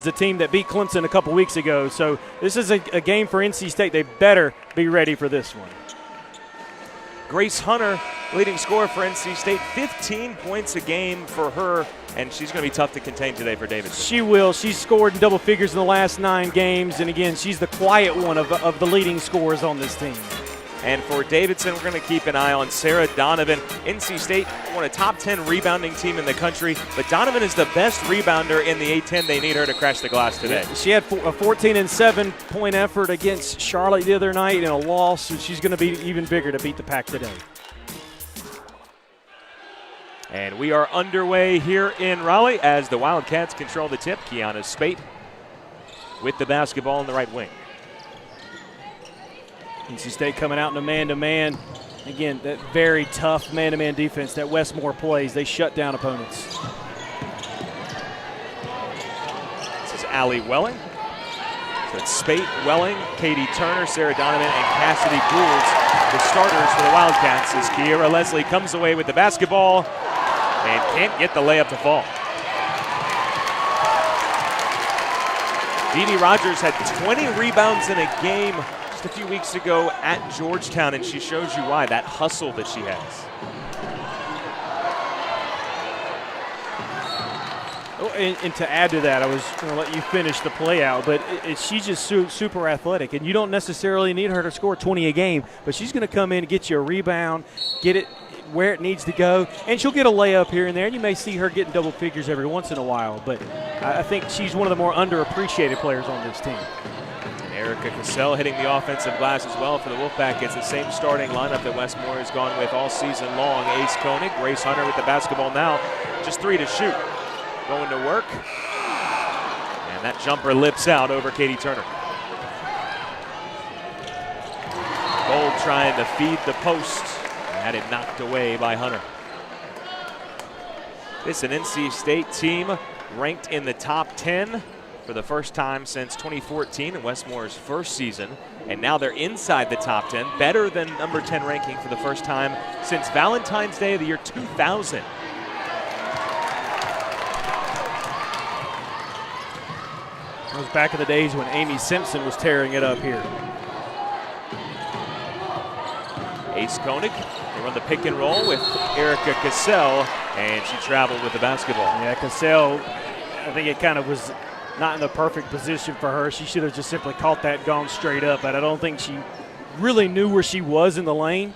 the team that beat Clemson a couple weeks ago. So this is a game for NC State. They better be ready for this one. Grace Hunter, leading scorer for NC State, 15 points a game for her, and she's going to be tough to contain today for Davidson. She will. She's scored in double figures in the last 9 games, and again, she's the quiet one of the leading scorers on this team. And for Davidson, we're going to keep an eye on Sarah Donovan. NC State won a top 10 rebounding team in the country, but Donovan is the best rebounder in the A-10. They need her to crash the glass today. She had a 14-7 point effort against Charlotte the other night in a loss, so she's going to be even bigger to beat the Pack today. And we are underway here in Raleigh as the Wildcats control the tip. Kiana Spate with the basketball in the right wing. NC State coming out in a man-to-man. Again, that very tough man-to-man defense that Westmore plays. They shut down opponents. This is Allie Welling. So it's Spate, Welling, Katie Turner, Sarah Donovan, and Cassidy Gould, the starters for the Wildcats, as Kiera Leslie comes away with the basketball and can't get the layup to fall. Dee Dee Rogers had 20 rebounds in a game just a few weeks ago at Georgetown, and she shows you why, that hustle that she has. Oh, and to add to that, I was going to let you finish the play out, but she's just super athletic, and you don't necessarily need her to score 20 a game, but she's going to come in and get you a rebound, get it where it needs to go, and she'll get a layup here and there, and you may see her getting double figures every once in a while, but I think she's one of the more underappreciated players on this team. Erica Cassell hitting the offensive glass as well for the Wolfpack. It's the same starting lineup that Westmore has gone with all season long. Ace Koenig, Grace Hunter with the basketball now. Just 3 to shoot. Going to work. And that jumper lips out over Katie Turner. Gold trying to feed the post. And had it knocked away by Hunter. This is an NC State team ranked in the top 10 for the first time since 2014 in Westmore's first season, and now they're inside the top 10, better than number 10 ranking for the first time since Valentine's Day of the year 2000. It was back in the days when Amy Simpson was tearing it up here. Ace Koenig, they run the pick and roll with Erica Cassell, and she traveled with the basketball. Yeah, Cassell, I think it kind of was not in the perfect position for her. She should have just simply caught that, gone straight up, but I don't think she really knew where she was in the lane.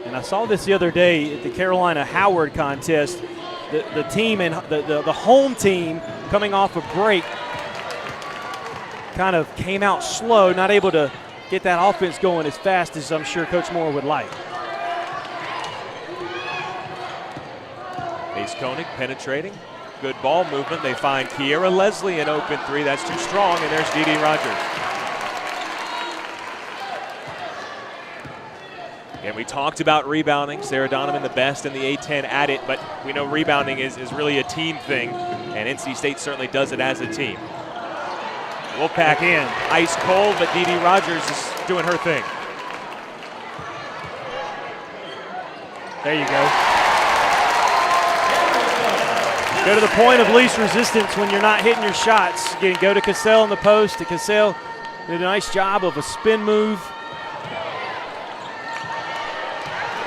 And I saw this the other day at the Carolina Howard contest. The team and the home team coming off a break kind of came out slow, not able to get that offense going as fast as I'm sure Coach Moore would like. Ace Koenig penetrating. Good ball movement. They find Kiera Leslie an open 3. That's too strong, and there's Dee Dee Rogers. And we talked about rebounding. Sarah Donovan the best in the A-10 at it, but we know rebounding is really a team thing, and NC State certainly does it as a team. Wolfpack in. Ice cold, but Dee Dee Rogers is doing her thing. There you go. Go to the point of least resistance when you're not hitting your shots. Again, go to Cassell in the post. Cassell did a nice job of a spin move.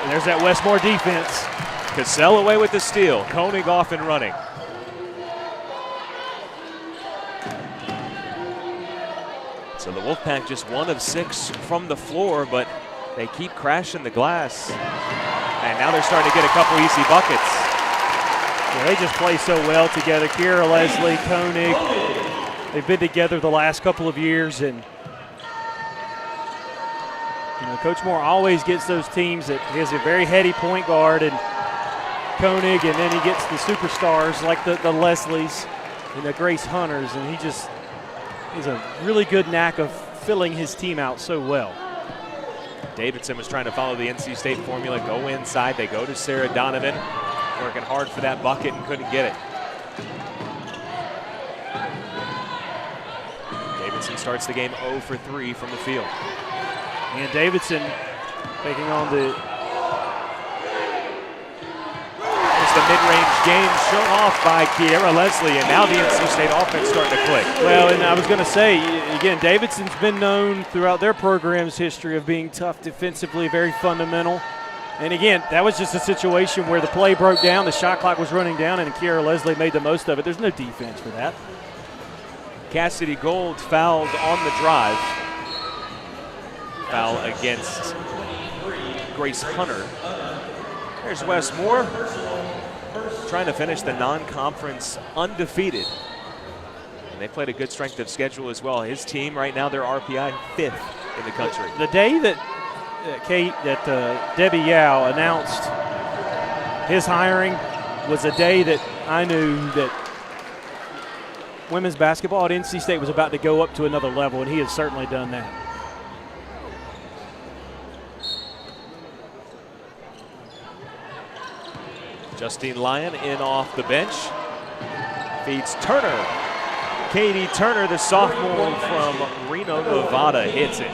And there's that Westmore defense. Cassell away with the steal. Koenig off and running. So the Wolfpack just 1 of 6 from the floor, but they keep crashing the glass. And now they're starting to get a couple easy buckets. Yeah, they just play so well together. Kiera Leslie, Koenig, they've been together the last couple of years, and you know, Coach Moore always gets those teams that he has a very heady point guard and Koenig, and then he gets the superstars like the Leslies and the Grace Hunters, and he just is a really good knack of filling his team out so well. Davidson was trying to follow the NC State formula, go inside. They go to Sarah Donovan, working hard for that bucket and couldn't get it. Davidson starts the game 0 for 3 from the field. And Davidson taking on the the mid-range game shown off by Kiera Leslie, and now the NC State offense starting to click. Well, and I was going to say, again, Davidson's been known throughout their program's history of being tough defensively, very fundamental. And again, that was just a situation where the play broke down, the shot clock was running down, and Kiera Leslie made the most of it. There's no defense for that. Cassidy Gold fouled on the drive. Foul against Grace Hunter. There's Wes Moore trying to finish the non-conference undefeated. And they played a good strength of schedule as well. His team right now, they're RPI 5th in the country. The day that Debbie Yao announced his hiring was a day that I knew that women's basketball at NC State was about to go up to another level, and he has certainly done that. Justine Lyon in off the bench. Feeds Turner. Katie Turner, the sophomore from Reno, Nevada, hits it.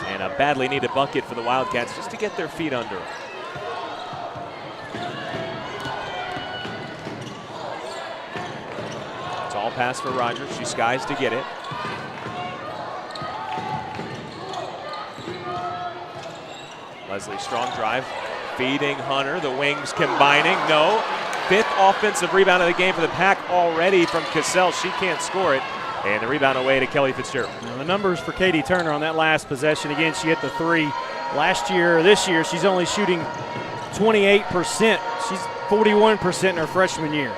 And a badly needed bucket for the Wildcats just to get their feet under it. Tall pass for Rogers. She skies to get it. Leslie, strong drive. Feeding Hunter. The wings combining. No. 5th offensive rebound of the game for the Pack already from Cassell. She can't score it. And the rebound away to Kelly Fitzgerald. Now the numbers for Katie Turner on that last possession. Again, she hit the 3 last year. This year, she's only shooting 28%. She's 41% in her freshman year.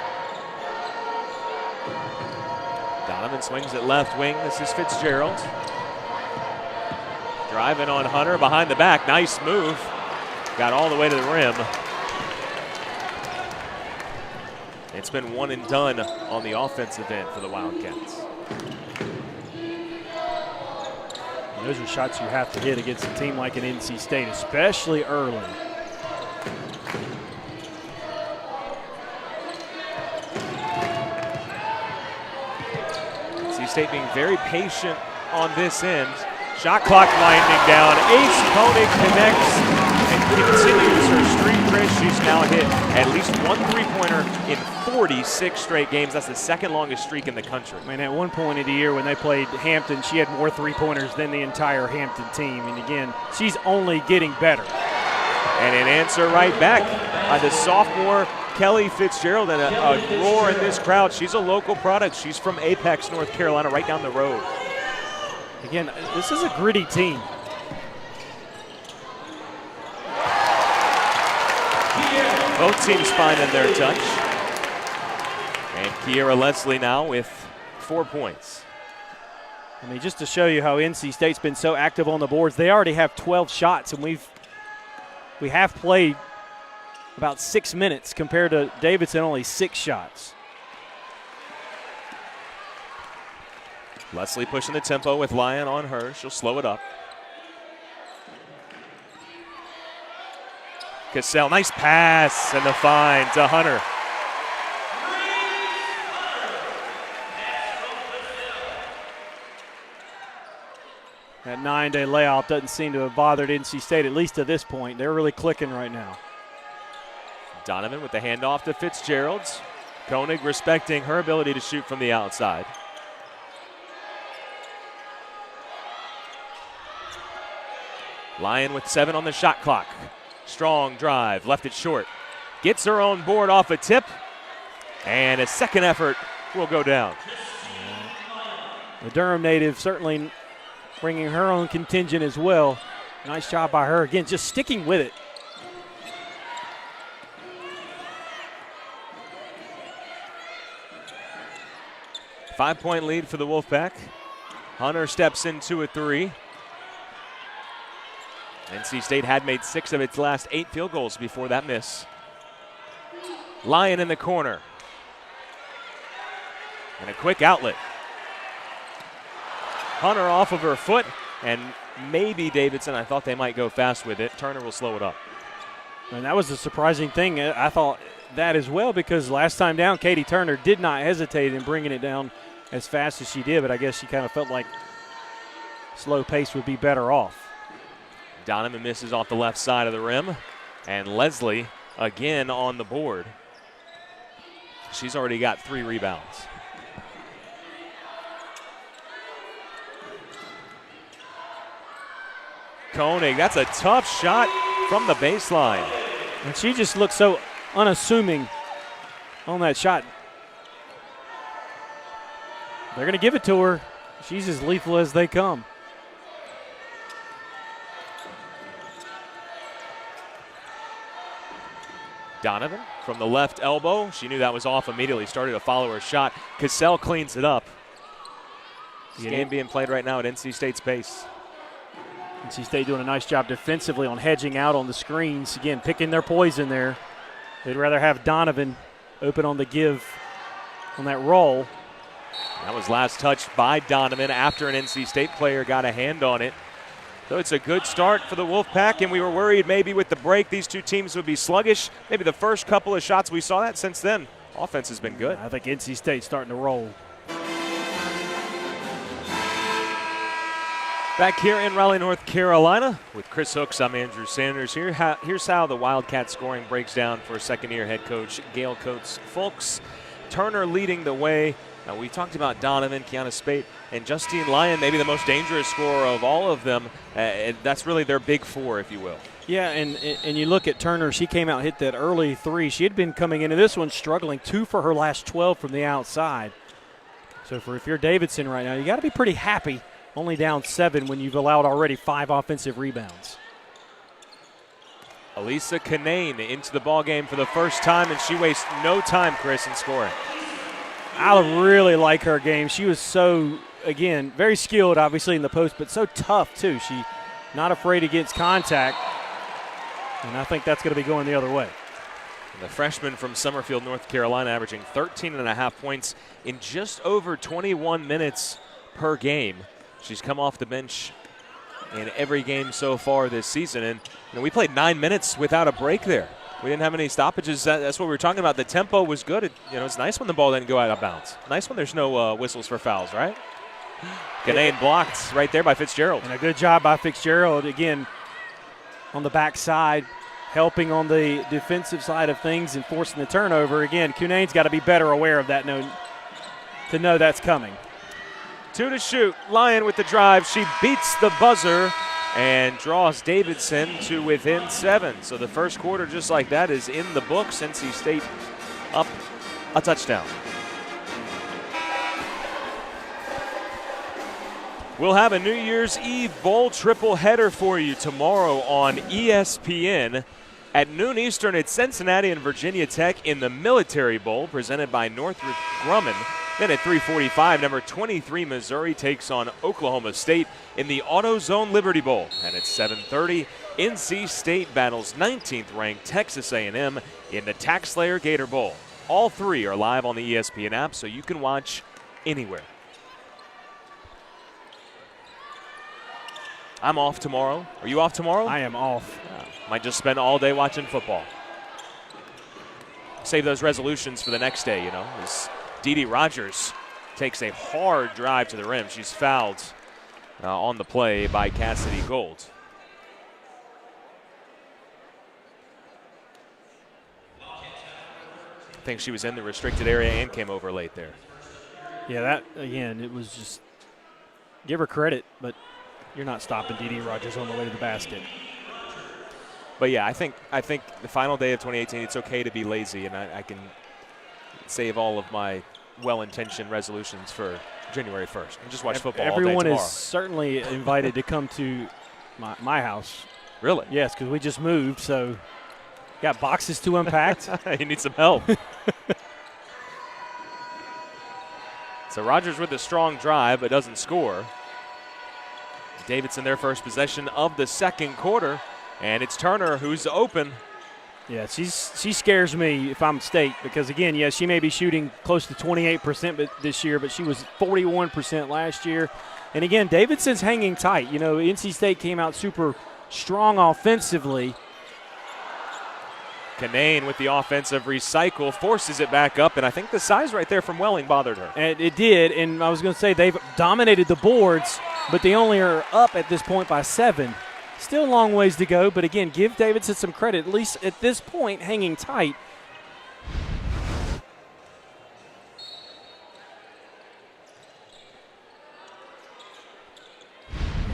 Donovan swings it left wing. This is Fitzgerald. Driving on Hunter behind the back. Nice move. Got all the way to the rim. It's been one and done on the offensive end for the Wildcats. And those are shots you have to hit against a team like an NC State, especially early. NC State being very patient on this end. Shot clock winding down. Ace Koenig connects and continues her streak, Chris. She's now hit at least one three-pointer in 46 straight games. That's the second longest streak in the country. I mean, at one point in the year when they played Hampton, she had more three-pointers than the entire Hampton team. And again, she's only getting better. And an answer right back by the sophomore Kelly Fitzgerald, and a roar in this crowd. She's a local product. She's from Apex, North Carolina, right down the road. Again, this is a gritty team. Both teams finding their touch. And Kiera Leslie now with 4 points. I mean, just to show you how NC State's been so active on the boards, they already have 12 shots, and we have played about 6 minutes compared to Davidson, only 6 shots. Leslie pushing the tempo with Lyon on her. She'll slow it up. Cassell, nice pass, and the find to Hunter. That 9-day layoff doesn't seem to have bothered NC State, at least to this point. They're really clicking right now. Donovan with the handoff to Fitzgerald. Koenig respecting her ability to shoot from the outside. Lyon with 7 on the shot clock. Strong drive, left it short. Gets her own board off a tip, and a second effort will go down. The Durham native certainly bringing her own contingent as well. Nice job by her. Again, just sticking with it. Five-point lead for the Wolfpack. Hunter steps into a 3. NC State had made 6 of its last 8 field goals before that miss. Lyon in the corner. And a quick outlet. Hunter off of her foot, and maybe Davidson. I thought they might go fast with it. Turner will slow it up. And that was a surprising thing. I thought that as well, because last time down, Katie Turner did not hesitate in bringing it down as fast as she did, but I guess she kind of felt like slow pace would be better off. Donovan misses off the left side of the rim, and Leslie again on the board. She's already got 3 rebounds. Koenig, that's a tough shot from the baseline. And she just looked so unassuming on that shot. They're going to give it to her. She's as lethal as they come. Donovan from the left elbow. She knew that was off immediately, started to follow her shot. Cassell cleans it up. This game being played right now at NC State's pace. NC State doing a nice job defensively on hedging out on the screens. Again, picking their poison there. They'd rather have Donovan open on the give on that roll. That was last touched by Donovan after an NC State player got a hand on it. So it's a good start for the Wolfpack, and we were worried maybe with the break these two teams would be sluggish. Maybe the first couple of shots we saw that. Since then, offense has been good. I think NC State's starting to roll. Back here in Raleigh, North Carolina, with Chris Hooks, I'm Andrew Sanders. Here's how the Wildcat scoring breaks down for second-year head coach Gail Coates-Fulks. Turner leading the way. Now, we talked about Donovan, Kiana Spate, and Justine Lyon, maybe the most dangerous scorer of all of them. That's really their big four, if you will. Yeah, and you look at Turner. She came out and hit that early three. She had been coming into this one struggling, 2 for her last 12 from the outside. So if you're Davidson right now, you got to be pretty happy, only down 7 when you've allowed already 5 offensive rebounds. Elisa Kanane into the ballgame for the first time, and she wastes no time, Chris, in scoring. I really like her game. She was so, again, very skilled, obviously, in the post, but so tough, too. She not afraid against contact, and I think that's going to be going the other way. The freshman from Summerfield, North Carolina, averaging 13.5 points in just over 21 minutes per game. She's come off the bench in every game so far this season, and we played 9 minutes without a break there. We didn't have any stoppages. That's what we were talking about. The tempo was good. It's nice when the ball didn't go out of bounds. Nice when there's no whistles for fouls, right? Kanane blocked right there by Fitzgerald. And a good job by Fitzgerald, again, on the backside, helping on the defensive side of things and forcing the turnover. Again, Cunane's got to be better aware of that to know that's coming. 2 to shoot. Lyon with the drive. She beats the buzzer and draws Davidson to within 7. So the first quarter, just like that, is in the books. NC State up a touchdown. We'll have a New Year's Eve Bowl triple header for you tomorrow on ESPN. At noon Eastern, it's Cincinnati and Virginia Tech in the Military Bowl, presented by Northrop Grumman. Then at 3:45, number 23 Missouri takes on Oklahoma State in the AutoZone Liberty Bowl. And at 7:30, NC State battles 19th ranked Texas A&M in the TaxSlayer Gator Bowl. All 3 are live on the ESPN app, so you can watch anywhere. I'm off tomorrow. Are you off tomorrow? I am off. Might just spend all day watching football. Save those resolutions for the next day, as Dee Rogers takes a hard drive to the rim. She's fouled on the play by Cassidy Gold. I think she was in the restricted area and came over late there. Yeah, that, again, it was just give her credit, but you're not stopping Dee Rogers on the way to the basket. But, yeah, I think the final day of 2018, it's okay to be lazy, and I can save all of my well-intentioned resolutions for January 1st and just watch football all day tomorrow. Everyone is certainly invited to come to my house. Really? Yes, because we just moved, so got boxes to unpack. You need some help. So Rogers with a strong drive but doesn't score. Davidson their first possession of the second quarter, and it's Turner who's open. Yeah, she scares me if I'm State because, again, yes, she may be shooting close to 28% this year, but she was 41% last year. And, again, Davidson's hanging tight. NC State came out super strong offensively. Kanane with the offensive recycle forces it back up, and I think the size right there from Welling bothered her. And it did, and I was going to say they've dominated the boards, but they only are up at this point by 7. Still a long ways to go, but again, give Davidson some credit, at least at this point, hanging tight.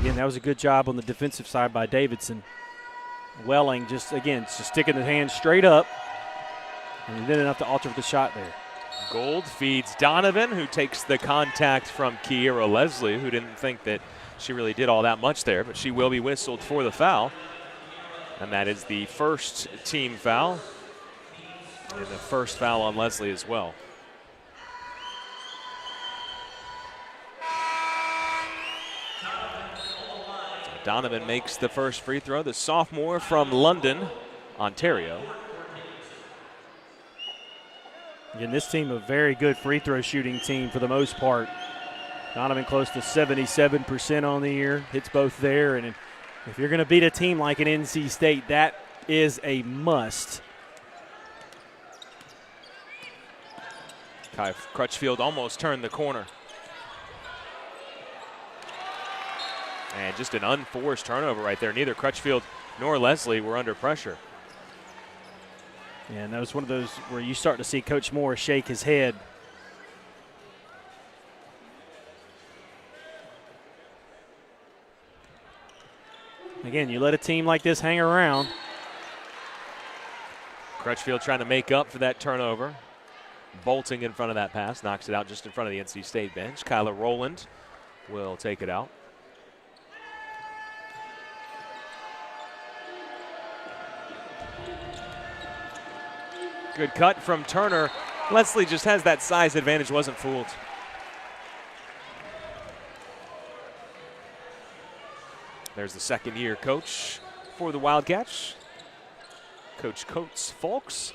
Again, that was a good job on the defensive side by Davidson. Welling just sticking the hand straight up, and he did enough to alter the shot there. Gold feeds Donovan, who takes the contact from Kiera Leslie, who didn't think that she really did all that much there, but she will be whistled for the foul. And that is the first team foul, and the first foul on Leslie as well. So Donovan makes the first free throw, the sophomore from London, Ontario. Again, this team a very good free throw shooting team for the most part. Donovan close to 77% on the year, hits both there. And if you're going to beat a team like an NC State, that is a must. Kai Crutchfield almost turned the corner. And just an unforced turnover right there. Neither Crutchfield nor Leslie were under pressure. Yeah, and that was one of those where you start to see Coach Moore shake his head. Again, you let a team like this hang around. Crutchfield trying to make up for that turnover. Bolting in front of that pass, knocks it out just in front of the NC State bench. Kyla Rowland will take it out. Good cut from Turner. Leslie just has that size advantage, wasn't fooled. There's the second-year coach for the Wildcats, Coach Coates Folks.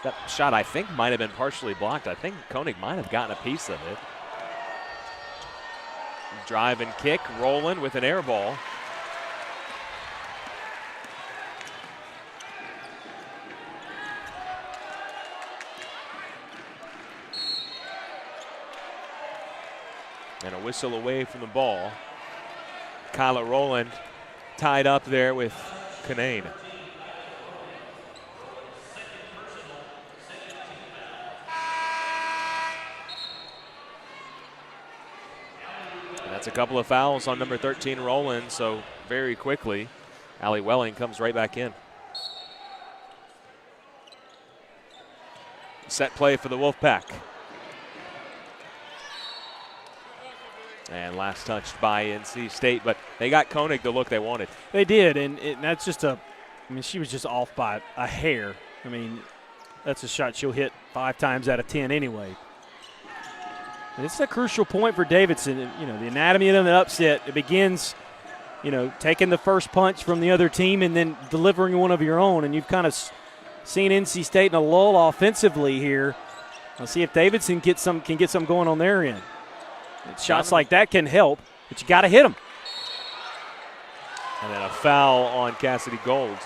That shot, I think, might have been partially blocked. I think Koenig might have gotten a piece of it. Drive and kick, Rowland with an air ball. And a whistle away from the ball. Kyla Rowland tied up there with Kanane. And that's a couple of fouls on number 13, Rowland, so very quickly, Allie Welling comes right back in. Set play for the Wolfpack. And last touched by NC State, but they got Koenig the look they wanted. They did, and that's just she was just off by a hair. I mean, that's a shot she'll hit 5 times out of 10 anyway. And it's a crucial point for Davidson. You know, the anatomy of an upset, it begins, taking the first punch from the other team and then delivering one of your own. And you've kind of seen NC State in a lull offensively here. Let's see if Davidson can get some going on their end. Shots like that can help, but you got to hit them. And then a foul on Cassidy Gold.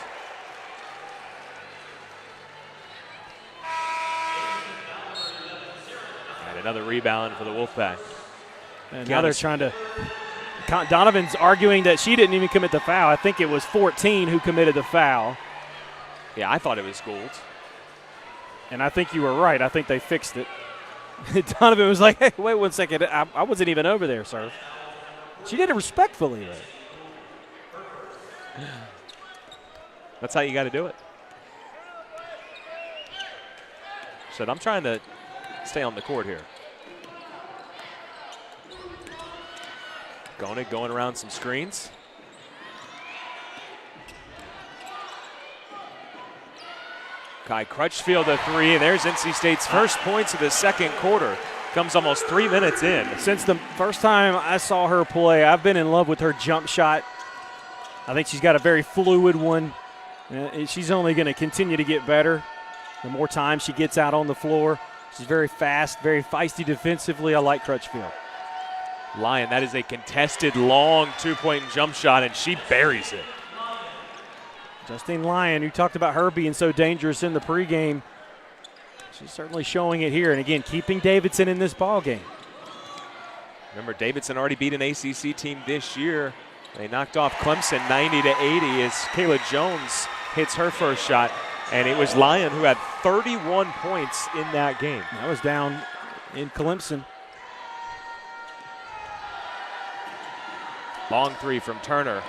And another rebound for the Wolfpack. And now they're trying to – Donovan's arguing that she didn't even commit the foul. I think it was 14 who committed the foul. Yeah, I thought it was Gold. And I think you were right. I think they fixed it. Donovan was like, hey, wait 1 second. I wasn't even over there, sir. She did it respectfully, though. That's how you got to do it. Said, I'm trying to stay on the court here. Koenig going around some screens. Kai Crutchfield a three, and there's NC State's first points of the second quarter. Comes almost 3 minutes in. Since the first time I saw her play, I've been in love with her jump shot. I think she's got a very fluid one. She's only going to continue to get better the more time she gets out on the floor. She's very fast, very feisty defensively. I like Crutchfield. Lyon, that is a contested long two-point jump shot, and she buries it. Justine Lyon, you talked about her being so dangerous in the pregame. She's certainly showing it here. And, again, keeping Davidson in this ball game. Remember, Davidson already beat an ACC team this year They knocked off Clemson 90-80 as Kayla Jones hits her first shot. And it was Lyon who had 31 points in that game. That was down in Clemson. Long three from Turner.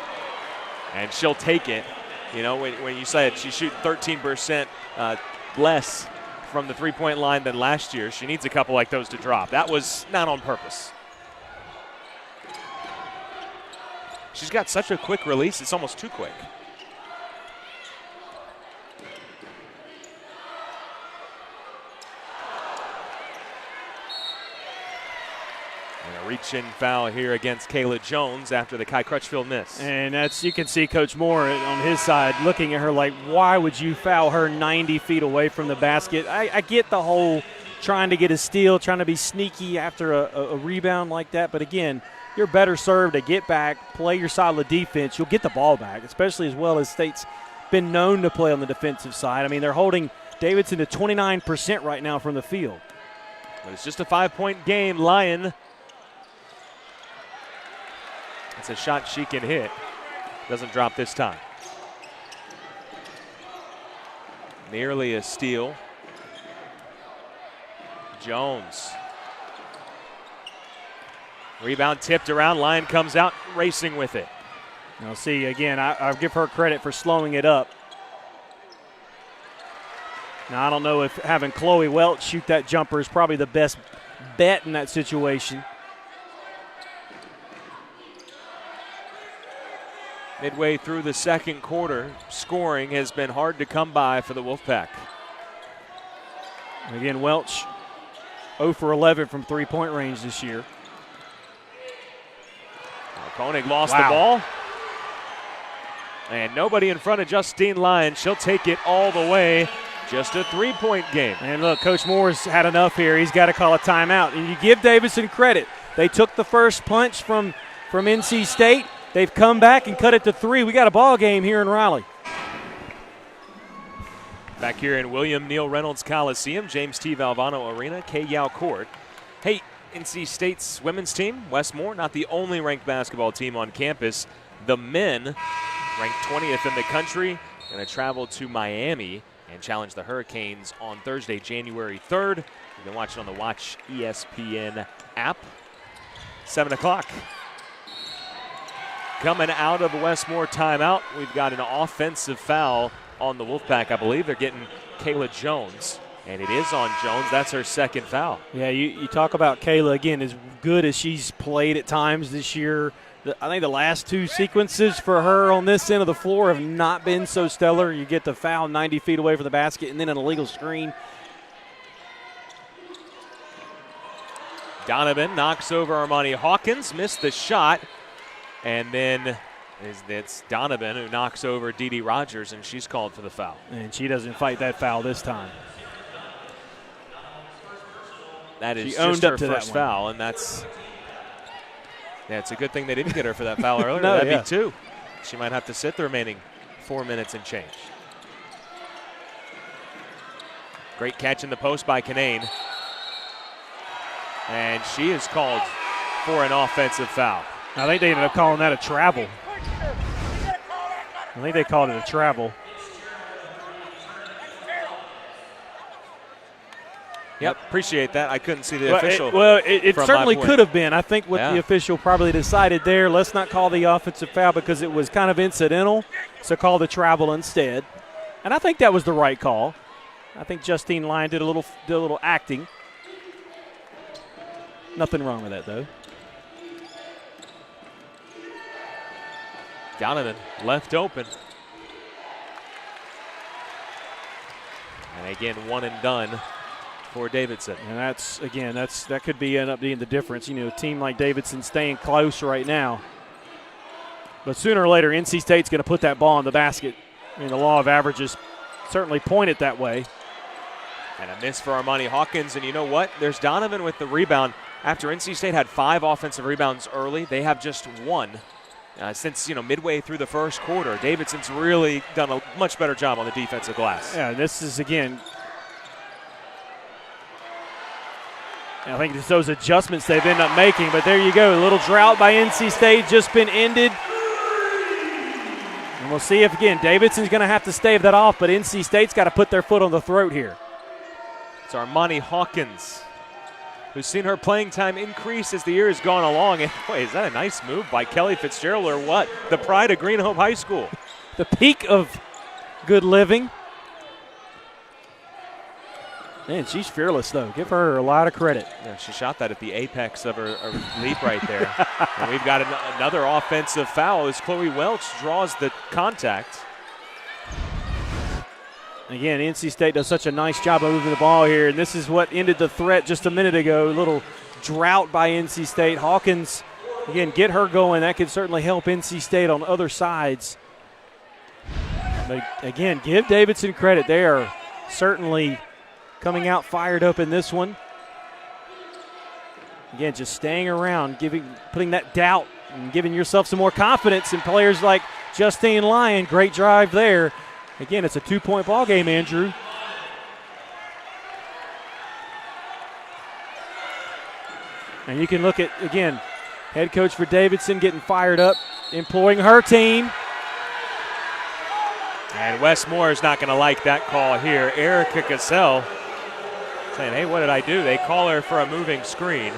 And she'll take it. You know, when you said she's shooting 13% less from the three-point line than last year, she needs a couple like those to drop. That was not on purpose. She's got such a quick release, it's almost too quick. And a reach-in foul here against Kayla Jones after the Kai Crutchfield miss. And that's, you can see Coach Moore on his side looking at her like, why would you foul her 90 feet away from the basket? I get the whole trying to get a steal, trying to be sneaky after a rebound like that. But again, you're better served to get back, play your solid defense. You'll get the ball back, especially as well as State's been known to play on the defensive side. I mean, they're holding Davidson to 29% right now from the field. But it's just a 5-point game. Lyon. It's a shot she can hit. Doesn't drop this time. Nearly a steal. Jones. Rebound tipped around. Lyon comes out racing with it. Now, see, again, I'll give her credit for slowing it up. Now, I don't know if having Chloe Welch shoot that jumper is probably the best bet in that situation. Midway through the second quarter, scoring has been hard to come by for the Wolfpack. Again, Welch 0 for 11 from three-point range this year. Koenig lost the ball. And nobody in front of Justine Lyon. She'll take it all the way. Just a three-point game. And look, Coach Moore's had enough here. He's got to call a timeout. And you give Davidson credit. They took the first punch from NC State. They've come back and cut it to 3. We got a ball game here in Raleigh. Back here in William Neal Reynolds Coliseum, James T. Valvano Arena, K-Yao Court. Hey, NC State's women's team, Westmore, not the only ranked basketball team on campus. The men, ranked 20th in the country, going to travel to Miami and challenge the Hurricanes on Thursday, January 3rd. You've been watching on the Watch ESPN app. 7 o'clock. Coming out of a Westmore timeout, we've got an offensive foul on the Wolfpack. I believe they're getting Kayla Jones, and it is on Jones. That's her second foul. Yeah, you talk about Kayla, again, as good as she's played at times this year. I think the last 2 sequences for her on this end of the floor have not been so stellar. You get the foul 90 feet away from the basket and then an illegal screen. Donovan knocks over Armani Hawkins, missed the shot. And then it's Donovan who knocks over Dee Dee Rogers, and she's called for the foul. And she doesn't fight that foul this time. That is just her first foul, and it's a good thing they didn't get her for that foul earlier. No, That'd be 2. She might have to sit the remaining 4 minutes and change. Great catch in the post by Kanane. And she is called for an offensive foul. I think they ended up calling that a travel. I think they called it a travel. Yep, appreciate that. I couldn't see the official. It certainly could have been. I think what the official probably decided there, let's not call the offensive foul because it was kind of incidental, so call the travel instead. And I think that was the right call. I think Justine Lyon did a little acting. Nothing wrong with that, though. Donovan left open. And again, one and done for Davidson. And that could end up being the difference. You know, a team like Davidson staying close right now. But sooner or later, NC State's going to put that ball in the basket. I mean, the law of averages certainly point it that way. And a miss for Armani Hawkins. And you know what? There's Donovan with the rebound. After NC State had 5 offensive rebounds early, they have just 1. Since, midway through the first quarter, Davidson's really done a much better job on the defensive glass. Yeah, this is, again, I think it's those adjustments they've ended up making. But there you go, a little drought by NC State just been ended. And we'll see if, again, Davidson's going to have to stave that off, but NC State's got to put their foot on the throat here. It's Armani Hawkins, who's seen her playing time increase as the year has gone along. And boy, is that a nice move by Kelly Fitzgerald, or what? The pride of Green Hope High School. The peak of good living. Man, she's fearless, though. Give her a lot of credit. Yeah, she shot that at the apex of her leap right there. And we've got another offensive foul as Chloe Welch draws the contact. Again, NC State does such a nice job of moving the ball here, and this is what ended the threat just a minute ago. A little drought by NC State. Hawkins, again, get her going. That could certainly help NC State on other sides. But again, give Davidson credit. They are certainly coming out fired up in this one. Again, just staying around, putting that doubt and giving yourself some more confidence in players like Justine Lyon. Great drive there. Again, it's a 2-point ball game, Andrew. And you can look at, again, head coach for Davidson getting fired up, employing her team. And Wes Moore is not going to like that call here. Erica Cassell saying, hey, what did I do? They call her for a moving screen.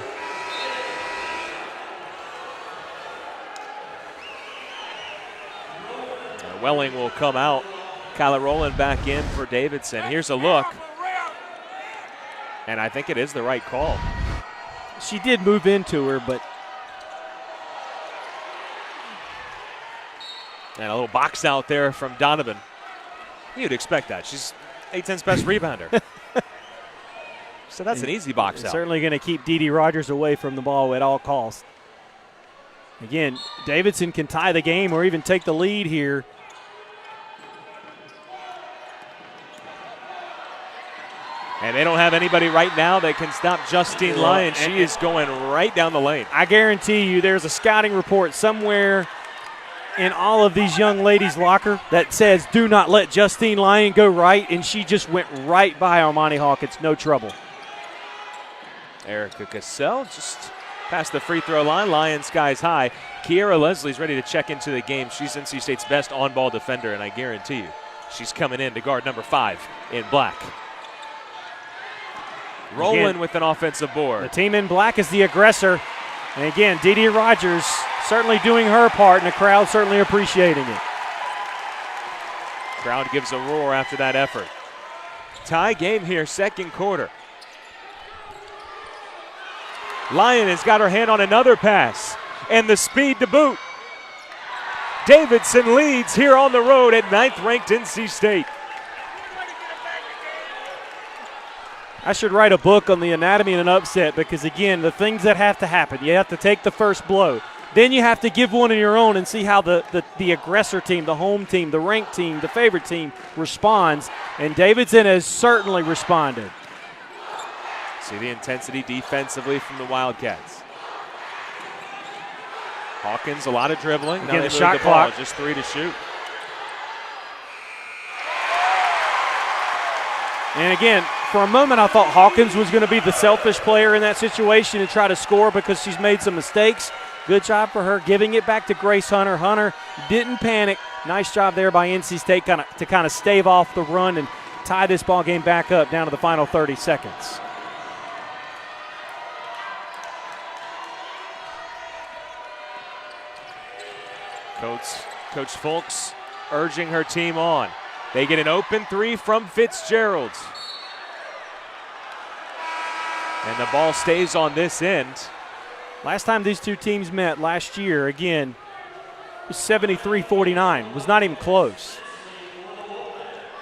And Welling will come out. Kyla Rowland back in for Davidson. Here's a look. And I think it is the right call. She did move into her, but. And a little box out there from Donovan. You'd expect that. She's A-10's best rebounder. So that's an easy box out. Certainly going to keep Dee Dee Rogers away from the ball at all costs. Again, Davidson can tie the game or even take the lead here. And they don't have anybody right now that can stop Justine Lyon. She is going right down the lane. I guarantee you there's a scouting report somewhere in all of these young ladies' locker that says do not let Justine Lyon go right, and she just went right by Armani Hawkins, no trouble. Erica Cassell just past the free throw line. Lyon skies high. Kiera Leslie's ready to check into the game. She's NC State's best on-ball defender, and I guarantee you she's coming in to guard number 5 in black. Rowland with an offensive board. The team in black is the aggressor. And again, Dee Dee Rogers certainly doing her part, and the crowd certainly appreciating it. Crowd gives a roar after that effort. Tie game here, second quarter. Lyon has got her hand on another pass, and the speed to boot. Davidson leads here on the road at 9th-ranked NC State. I should write a book on the anatomy of an upset because, again, the things that have to happen. You have to take the first blow. Then you have to give one of your own and see how the aggressor team, the home team, the ranked team, the favorite team responds. And Davidson has certainly responded. See the intensity defensively from the Wildcats. Hawkins, a lot of dribbling. Again, now the shot clock. Just 3 to shoot. And again, for a moment I thought Hawkins was going to be the selfish player in that situation and try to score because she's made some mistakes. Good job for her giving it back to Grace Hunter. Hunter didn't panic. Nice job there by NC State to kind of stave off the run and tie this ball game back up down to the final 30 seconds. Coach Fulks urging her team on. They get an open 3 from Fitzgerald. And the ball stays on this end. Last time these two teams met last year, again, it was 73-49. Was not even close.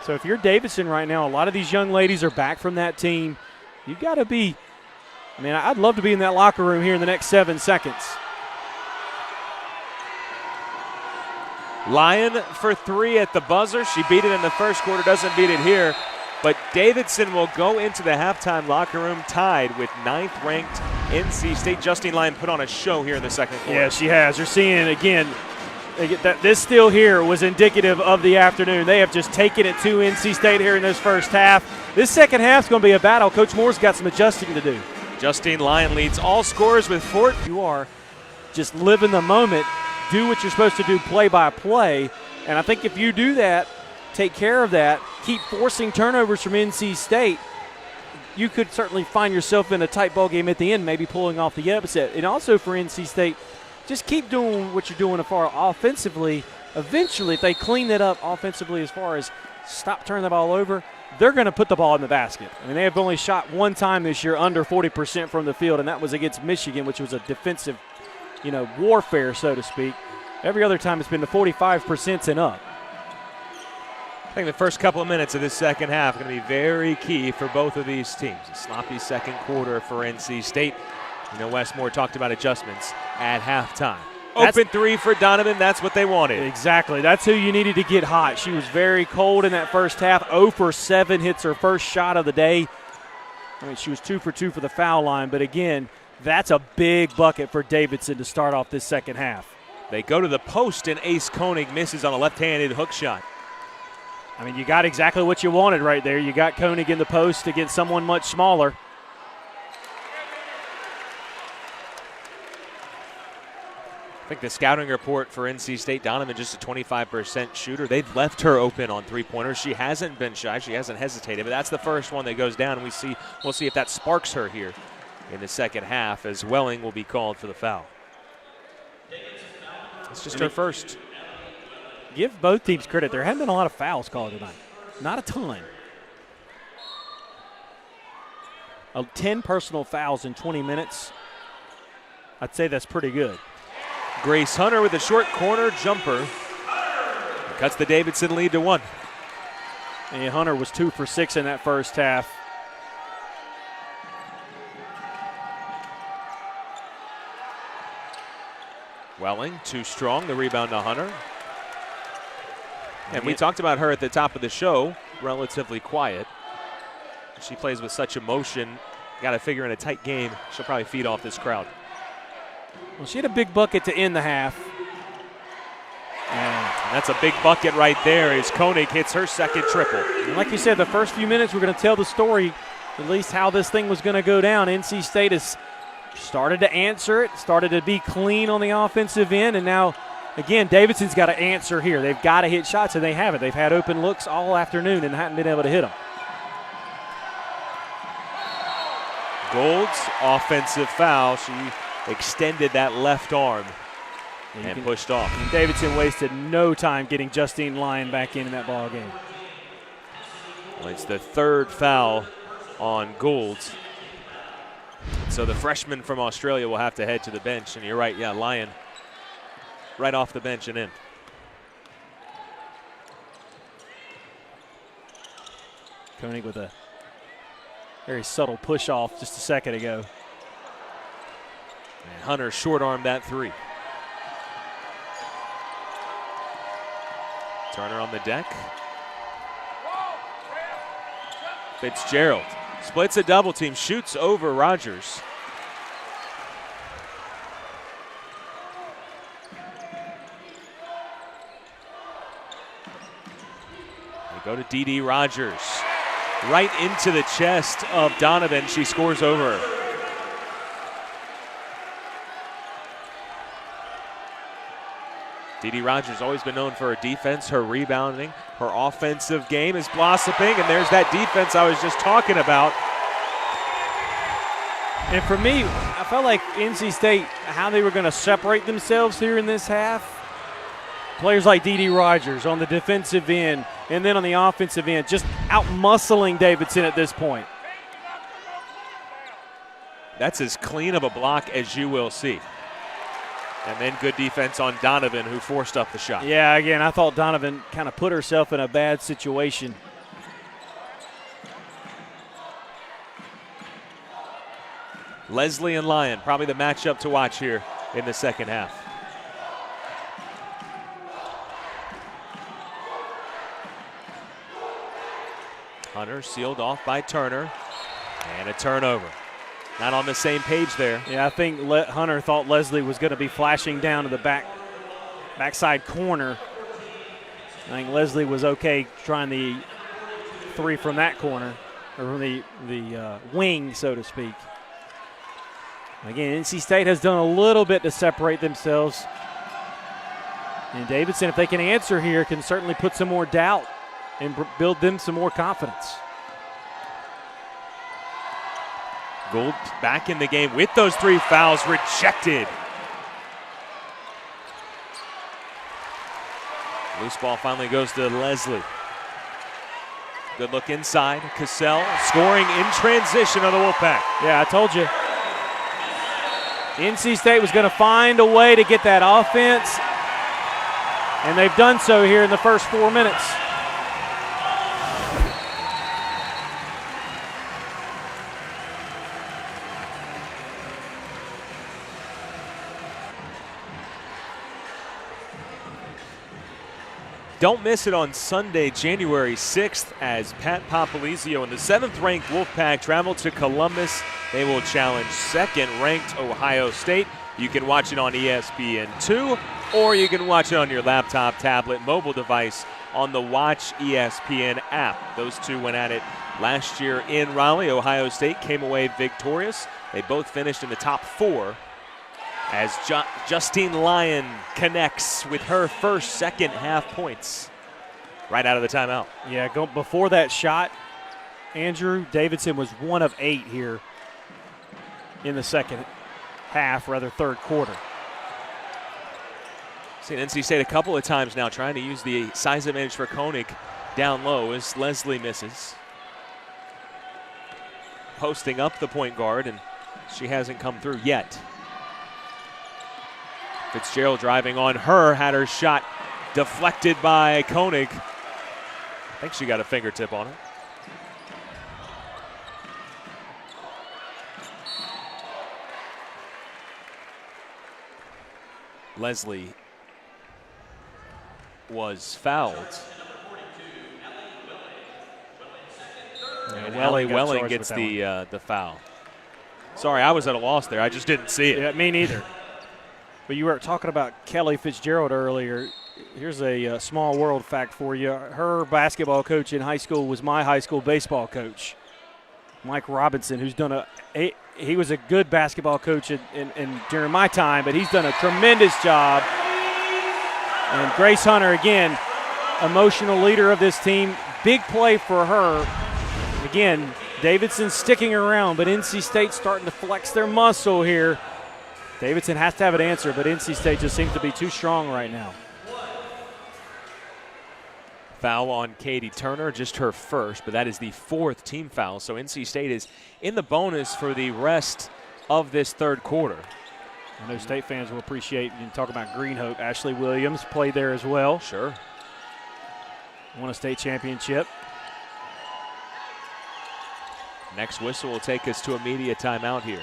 So if you're Davidson right now, a lot of these young ladies are back from that team. You've got to be, I mean, I'd love to be in that locker room here in the next 7 seconds. Lyon for 3 at the buzzer. She beat it in the first quarter, doesn't beat it here. But Davidson will go into the halftime locker room tied with 9th-ranked NC State. Justine Lyon put on a show here in the second quarter. Yeah, she has. You're seeing, again, that this steal here was indicative of the afternoon. They have just taken it to NC State here in this first half. This second half is going to be a battle. Coach Moore's got some adjusting to do. Justine Lyon leads all scorers with 4. You are just living the moment. Do what you're supposed to do play by play. And I think if you do that, take care of that, keep forcing turnovers from NC State, you could certainly find yourself in a tight ball game at the end, maybe pulling off the upset. And also for NC State, just keep doing what you're doing offensively. Eventually, if they clean that up offensively as far as stop turning the ball over, they're going to put the ball in the basket. I mean, they have only shot one time this year under 40% from the field, and that was against Michigan, which was a defensive, warfare, so to speak. Every other time it's been the 45% and up. I think the first couple of minutes of this second half are going to be very key for both of these teams. A sloppy second quarter for NC State. Westmore talked about adjustments at halftime. Open three for Donovan. That's what they wanted. Exactly. That's who you needed to get hot. She was very cold in that first half. 0 for 7 hits her first shot of the day. I mean, she was 2 for 2 for the foul line. But, again, that's a big bucket for Davidson to start off this second half. They go to the post, and Ace Koenig misses on a left-handed hook shot. I mean, you got exactly what you wanted right there. You got Koenig in the post against someone much smaller. I think the scouting report for NC State, Donovan just a 25% shooter. They've left her open on three-pointers. She hasn't been shy. She hasn't hesitated, but that's the first one that goes down. And we'll see if that sparks her here in the second half, as Welling will be called for the foul. It's just her first. Give both teams credit. There haven't been a lot of fouls called tonight. Not a ton. 10 personal fouls in 20 minutes. I'd say that's pretty good. Grace Hunter with a short corner jumper. Cuts the Davidson lead to 1. And Hunter was 2 for 6 in that first half. Welling, too strong. The rebound to Hunter. And we talked about her at the top of the show, relatively quiet. She plays with such emotion. Got to figure in a tight game, she'll probably feed off this crowd. Well, she had a big bucket to end the half. And that's a big bucket right there as Koenig hits her second triple. And like you said, the first few minutes we're going to tell the story, at least how this thing was going to go down. NC State has started to answer it, started to be clean on the offensive end, and now, again, Davidson's got to answer here. They've got to hit shots, and they haven't. They've had open looks all afternoon and haven't been able to hit them. Gold's offensive foul. She extended that left arm and pushed off. And Davidson wasted no time getting Justine Lyon back in that ball game. Well, it's the third foul on Goulds. So the freshman from Australia will have to head to the bench. And you're right, yeah, Lyon right off the bench and in. Koenig with a very subtle push off just a second ago. And Hunter short-armed that three. Turner on the deck. Fitzgerald splits a double team, shoots over Rogers. They go to D.D. Rogers. Right into the chest of Donovan. She scores over her. D.D. Rogers always been known for her defense, her rebounding, her offensive game is blossoming, and there's that defense I was just talking about. And for me, I felt like NC State, how they were going to separate themselves here in this half. Players like D.D. Rogers on the defensive end, and then on the offensive end, just out-muscling Davidson at this point. That's as clean of a block as you will see. And then good defense on Donovan, who forced up the shot. Yeah, again, I thought Donovan kind of put herself in a bad situation. Leslie and Lyon, probably the matchup to watch here in the second half. Hunter sealed off by Turner, and a turnover. Not on the same page there. Yeah, I think Hunter thought Leslie was going to be flashing down to the backside corner. I think Leslie was okay trying the three from that corner, or from the wing, so to speak. Again, NC State has done a little bit to separate themselves. And Davidson, if they can answer here, can certainly put some more doubt and build them some more confidence. Gould back in the game with those 3 fouls, rejected. Loose ball finally goes to Leslie. Good look inside. Cassell scoring in transition on the Wolfpack. Yeah, I told you. NC State was going to find a way to get that offense, and they've done so here in the first 4 minutes. Don't miss it on Sunday, January 6th, as Pat Popolizio and the 7th-ranked Wolfpack travel to Columbus. They will challenge 2nd-ranked Ohio State. You can watch it on ESPN2, or you can watch it on your laptop, tablet, mobile device on the Watch ESPN app. Those two went at it last year in Raleigh. Ohio State came away victorious. They both finished in the top 4. As Justine Lyon connects with her first second-half points right out of the timeout. Yeah, before that shot, Andrew, Davidson was 1 of 8 here in the second half, rather third quarter. Seen NC State a couple of times now trying to use the size advantage for Koenig down low as Leslie misses. Posting up the point guard, and she hasn't come through yet. Fitzgerald driving on her, had her shot deflected by Koenig. I think she got a fingertip on it. Leslie was fouled. And Welling gets the foul. Sorry, I was at a loss there. I just didn't see it. Yeah, me neither. But you were talking about Kelly Fitzgerald earlier. Here's a small world fact for you. Her basketball coach in high school was my high school baseball coach, Mike Robinson, who's done he was a good basketball coach during my time, but he's done a tremendous job. And Grace Hunter, again, emotional leader of this team. Big play for her. Again, Davidson sticking around, but NC State starting to flex their muscle here. Davidson has to have an answer, but NC State just seems to be too strong right now. Foul on Katie Turner, just her first, but that is the 4th team foul. So NC State is in the bonus for the rest of this third quarter. I know State fans will appreciate you talk about Greenhope. Ashley Williams played there as well. Sure. Won a state championship. Next whistle will take us to a media timeout here.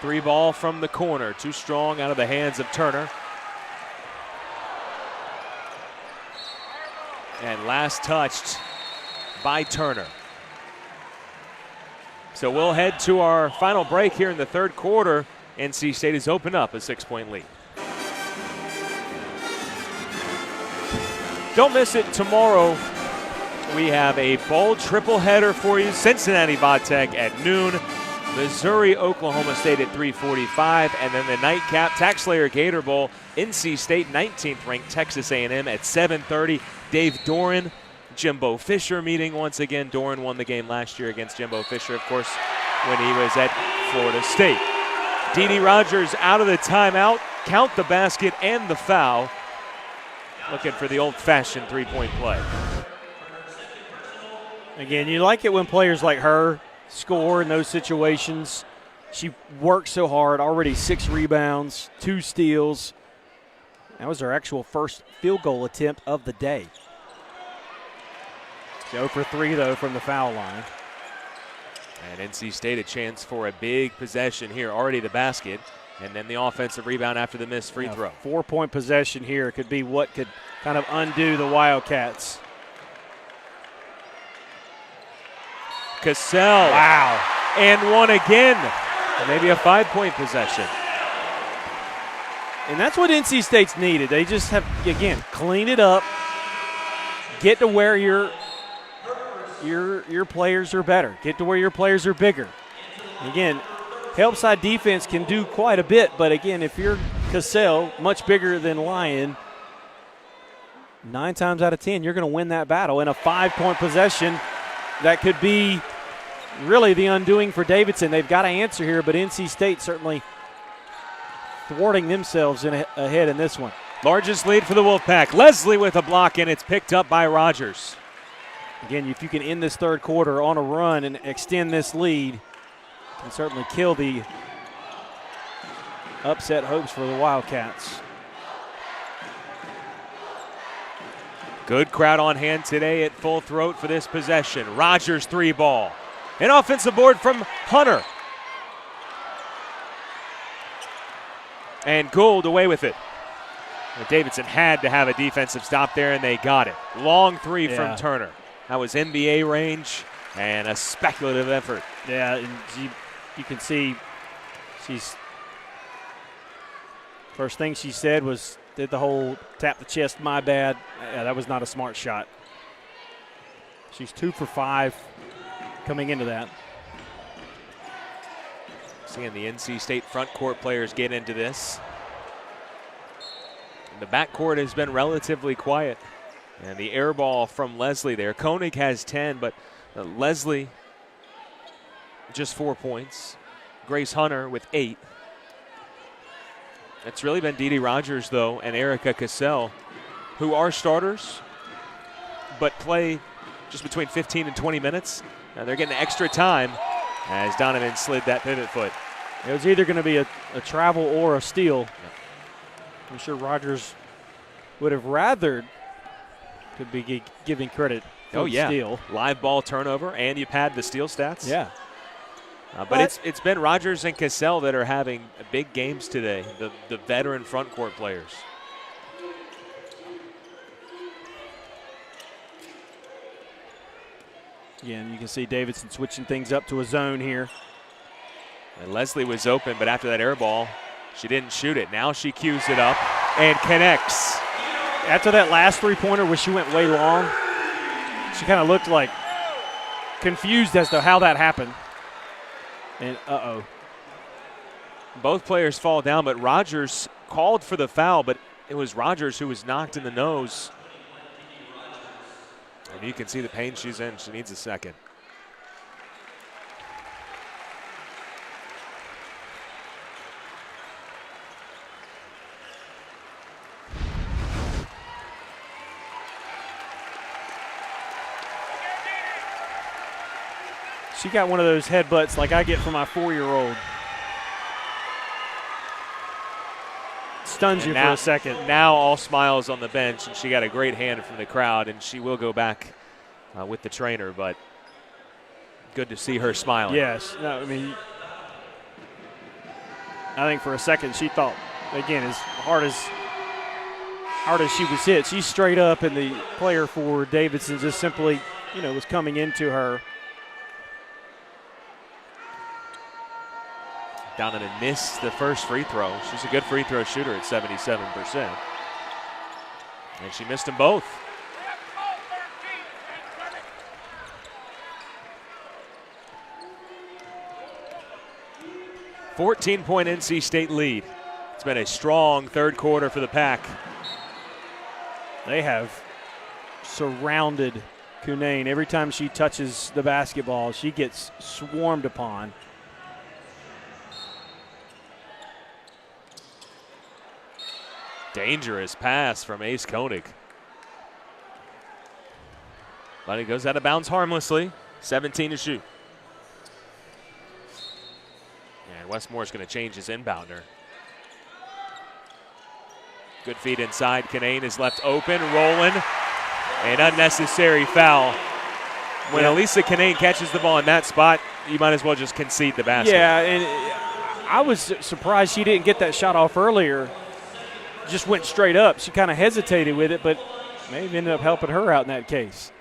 Three ball from the corner, too strong out of the hands of Turner. And last touched by Turner. So we'll head to our final break here in the third quarter. NC State has opened up a 6-point lead. Don't miss it tomorrow. We have a bowl triple header for you. Cincinnati Vodtech at noon. Missouri, Oklahoma State at 3:45, and then the nightcap TaxSlayer Gator Bowl, NC State 19th ranked Texas A&M at 7:30. Dave Doran, Jimbo Fisher meeting once again. Doran won the game last year against Jimbo Fisher, of course, when he was at Florida State. Dee Rogers out of the timeout, count the basket and the foul. Looking for the old-fashioned three-point play. Again, you like it when players like her score in those situations. She worked so hard, already 6 rebounds, 2 steals. That was her actual first field goal attempt of the day. 0 for 3, though, from the foul line. And NC State a chance for a big possession here, already the basket, and then the offensive rebound after the missed free throw. 4-point possession here could be what could kind of undo the Wildcats. Cassell. Wow. And one again. And maybe a 5-point possession. And that's what NC State's needed. They just have, again, clean it up, get to where your players are better, get to where your players are bigger. Again, help side defense can do quite a bit, but again, if you're Cassell, much bigger than Lyon, 9 times out of 10, you're going to win that battle. In a 5-point possession, that could be really the undoing for Davidson. They've got to answer here, but NC State certainly thwarting themselves ahead in this one. Largest lead for the Wolfpack. Leslie with a block, and it's picked up by Rogers. Again, if you can end this third quarter on a run and extend this lead, can certainly kill the upset hopes for the Wildcats. Good crowd on hand today at Full Throat for this possession. Rogers 3 ball. An offensive board from Hunter. And Gould away with it. And Davidson had to have a defensive stop there, and they got it. Long 3 from Turner. That was NBA range and a speculative effort. Yeah, and you can see she's first thing she said was, did the whole tap the chest, my bad. Yeah, that was not a smart shot. She's 2 for 5 coming into that. Seeing the NC State front court players get into this. And the back court has been relatively quiet. And the air ball from Leslie there. Koenig has 10, but Leslie just 4 points. Grace Hunter with 8. It's really been Dee Rogers, though, and Erica Cassell, who are starters, but play just between 15 and 20 minutes. Now they're getting extra time as Donovan slid that pivot foot. It was either going to be a travel or a steal. Yep. I'm sure Rogers would have rathered to be giving credit for the steal. Live ball turnover, and you pad the steal stats. Yeah. But it's been Rogers and Cassell that are having big games today, the veteran front court players. Again, you can see Davidson switching things up to a zone here. And Leslie was open, but after that air ball, she didn't shoot it. Now she cues it up and connects. After that last three-pointer where she went way long, she kind of looked like confused as to how that happened. And both players fall down, but Rogers called for the foul, but it was Rogers who was knocked in the nose. And you can see the pain she's in. She needs a second. She got one of those headbutts like I get from my 4-year-old. Stuns you for a second. Now all smiles on the bench, and she got a great hand from the crowd, and she will go back with the trainer, but good to see her smiling. Yes. No, I mean, I think for a second she thought, again, as hard as she was hit, she's straight up, and the player for Davidson just simply, was coming into her. Donovan missed the first free throw. She's a good free throw shooter at 77%. And she missed them both. – 14-point NC State lead. It's been a strong third quarter for the Pack. They have surrounded Cunane. Every time she touches the basketball, she gets swarmed upon. Dangerous pass from Ace Koenig. But it goes out of bounds harmlessly. 17 to shoot. And Westmore's going to change his inbounder. Good feed inside. Cunane is left open, rolling. An unnecessary foul. When Elisa Cunane catches the ball in that spot, you might as well just concede the basket. Yeah, and I was surprised she didn't get that shot off earlier. Just went straight up. She kind of hesitated with it, but maybe ended up helping her out in that case.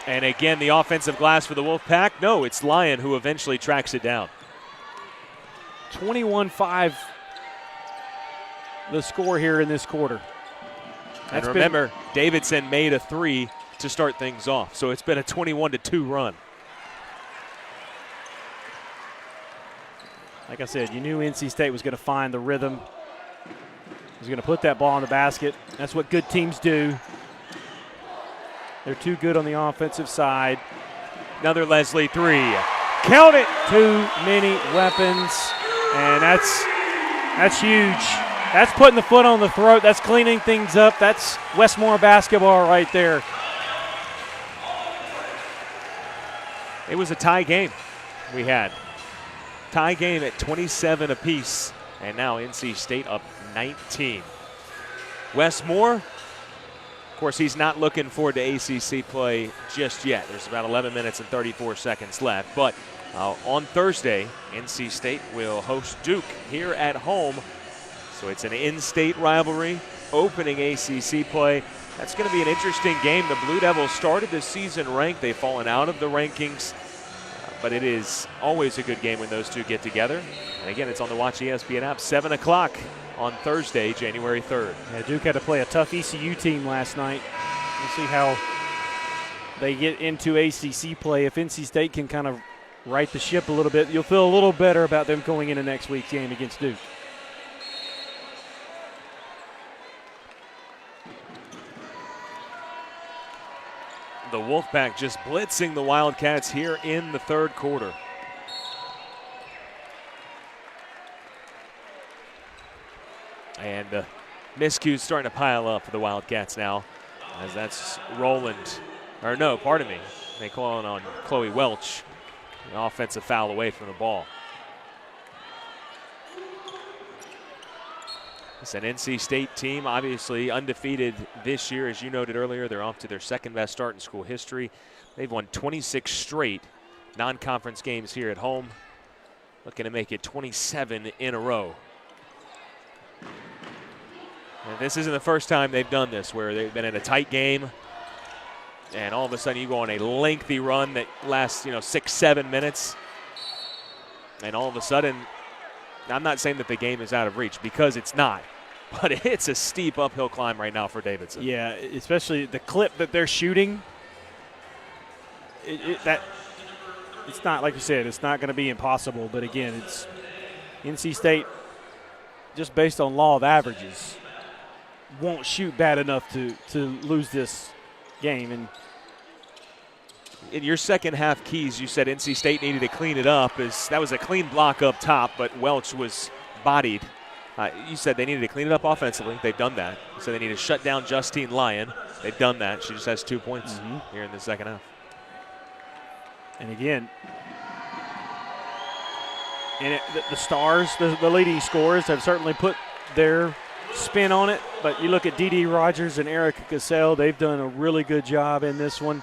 And again, the offensive glass for the Wolfpack. No, it's Lyon who eventually tracks it down. 21-5 the score here in this quarter. And remember, Davidson made a 3 to start things off. So it's been a 21-2 run. Like I said, you knew NC State was going to find the rhythm. Was going to put that ball in the basket. That's what good teams do. They're too good on the offensive side. Another Leslie three. Count it. Too many weapons, and that's huge. That's putting the foot on the throat. That's cleaning things up. That's Westmore basketball right there. It was a tie game we had. Tie game at 27 apiece, and now NC State up 19. Westmore, of course, he's not looking forward to ACC play just yet. There's about 11 minutes and 34 seconds left. But on Thursday, NC State will host Duke here at home. So it's an in-state rivalry, opening ACC play. That's going to be an interesting game. The Blue Devils started the season ranked. They've fallen out of the rankings. But it is always a good game when those two get together. And again, it's on the Watch ESPN app, 7 o'clock on Thursday, January 3rd. Yeah, Duke had to play a tough ECU team last night. We'll see how they get into ACC play. If NC State can kind of right the ship a little bit, you'll feel a little better about them going into next week's game against Duke. The Wolfpack just blitzing the Wildcats here in the third quarter. And miscues starting to pile up for the Wildcats now, as that's Roland, or no, pardon me. They call it on Chloe Welch. An offensive foul away from the ball. It's an NC State team, obviously undefeated this year. As you noted earlier, they're off to their second best start in school history. They've won 26 straight non-conference games here at home, looking to make it 27 in a row. And this isn't the first time they've done this, where they've been in a tight game, and all of a sudden you go on a lengthy run that lasts, 6-7 minutes, and all of a sudden, I'm not saying that the game is out of reach, because it's not, but it's a steep uphill climb right now for Davidson. Yeah, especially the clip that they're shooting. It's not, like you said, it's not going to be impossible, but again, it's NC State, just based on law of averages, won't shoot bad enough to lose this game. And in your second half keys, you said NC State needed to clean it up. That was a clean block up top, but Welch was bodied. You said they needed to clean it up offensively. They've done that. So they need to shut down Justine Lyon. They've done that. She just has 2 points here in the second half. And again, the Stars, the leading scorers, have certainly put their spin on it. But you look at Dee Rogers and Erica Cassell, they've done a really good job in this one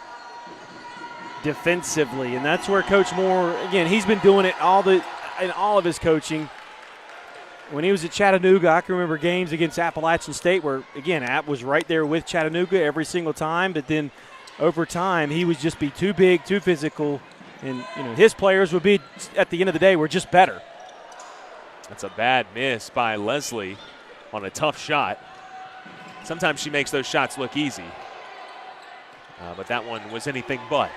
defensively. And that's where Coach Moore, again, he's been doing it in all of his coaching. When he was at Chattanooga, I can remember games against Appalachian State where, again, App was right there with Chattanooga every single time. But then over time, he would just be too big, too physical. And, his players would be, at the end of the day, were just better. That's a bad miss by Leslie on a tough shot. Sometimes she makes those shots look easy. But that one was anything but.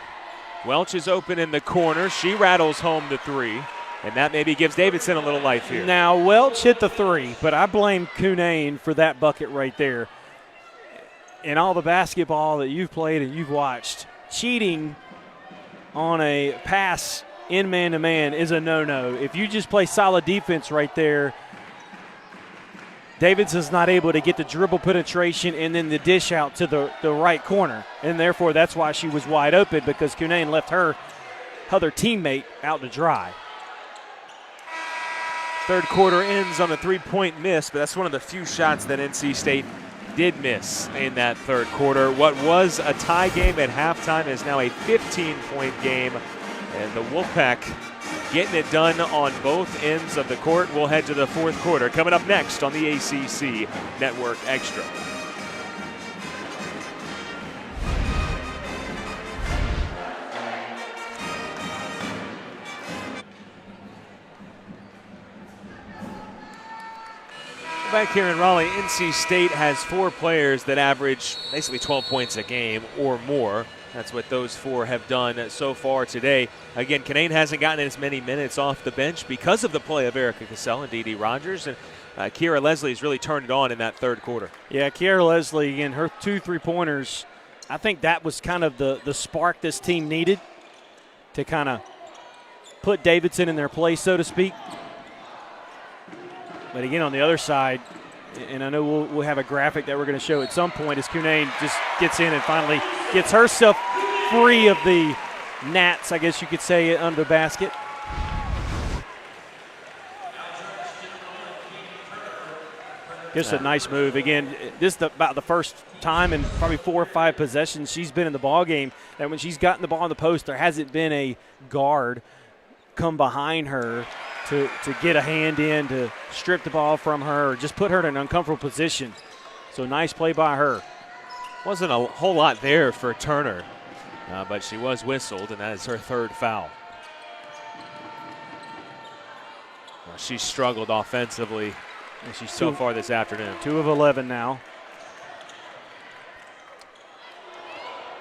Welch is open in the corner. She rattles home the three. And that maybe gives Davidson a little life here. Now, Welch hit the three, but I blame Cunane for that bucket right there. In all the basketball that you've played and you've watched, cheating on a pass in man-to-man is a no-no. If you just play solid defense right there, Davidson's not able to get the dribble penetration and then the dish out to the right corner. And therefore, that's why she was wide open, because Cunane left her other teammate out to dry. Third quarter ends on a three-point miss, but that's one of the few shots that NC State did miss in that third quarter. What was a tie game at halftime is now a 15-point game, and the Wolfpack getting it done on both ends of the court. We'll head to the fourth quarter. Coming up next on the ACC Network Extra. Back here in Raleigh, NC State has 4 players that average basically 12 points a game or more. That's what those 4 have done so far today. Again, Canaan hasn't gotten as many minutes off the bench because of the play of Erica Cassell and Dee Rogers. And Kiera Leslie's really turned it on in that third quarter. Yeah, Kiera Leslie, again, her 2 3-pointers, I think that was kind of the spark this team needed to kind of put Davidson in their place, so to speak. But again, on the other side, and I know we'll have a graphic that we're going to show at some point, as Cunane just gets in and finally gets herself free of the gnats, I guess you could say, under the basket. Just a nice move. Again, this is about the first time in probably 4 or 5 possessions she's been in the ball game that when she's gotten the ball in the post, there hasn't been a guard come behind her to get a hand in, to strip the ball from her, or just put her in an uncomfortable position. So nice play by her. Wasn't a whole lot there for Turner, but she was whistled, and that is her 3rd foul. Well, she's struggled offensively so far this afternoon. 2 of 11 now.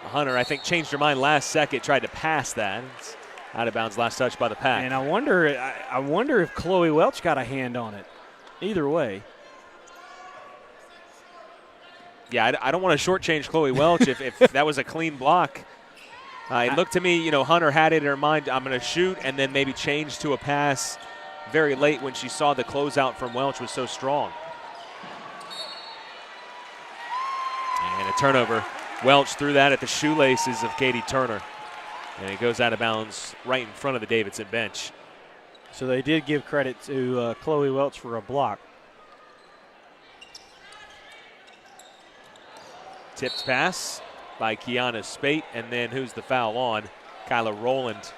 Hunter, I think, changed her mind last second, tried to pass that. It's out of bounds, last touch by the Pack. And I wonder if Chloe Welch got a hand on it. Either way. Yeah, I don't want to shortchange Chloe Welch if that was a clean block. It looked to me, Hunter had it in her mind, I'm going to shoot, and then maybe change to a pass very late when she saw the closeout from Welch was so strong. And a turnover. Welch threw that at the shoelaces of Katie Turner. And it goes out of bounds right in front of the Davidson bench. So they did give credit to Chloe Welch for a block. Tipped pass by Kiana Spate, and then who's the foul on? Kyla Rowland.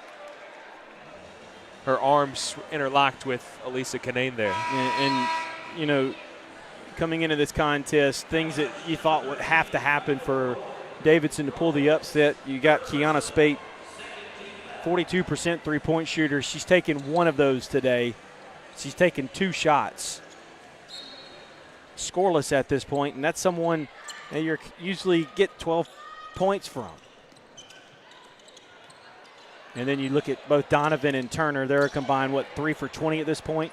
Her arms interlocked with Elisa Canane there. And coming into this contest, things that you thought would have to happen for Davidson to pull the upset, you got Kiana Spate, 42% three-point shooter. She's taken 1 of those today. She's taken 2 shots. Scoreless at this point, and that's someone that you usually get 12 points from. And then you look at both Donovan and Turner. They're combined, 3 for 20 at this point?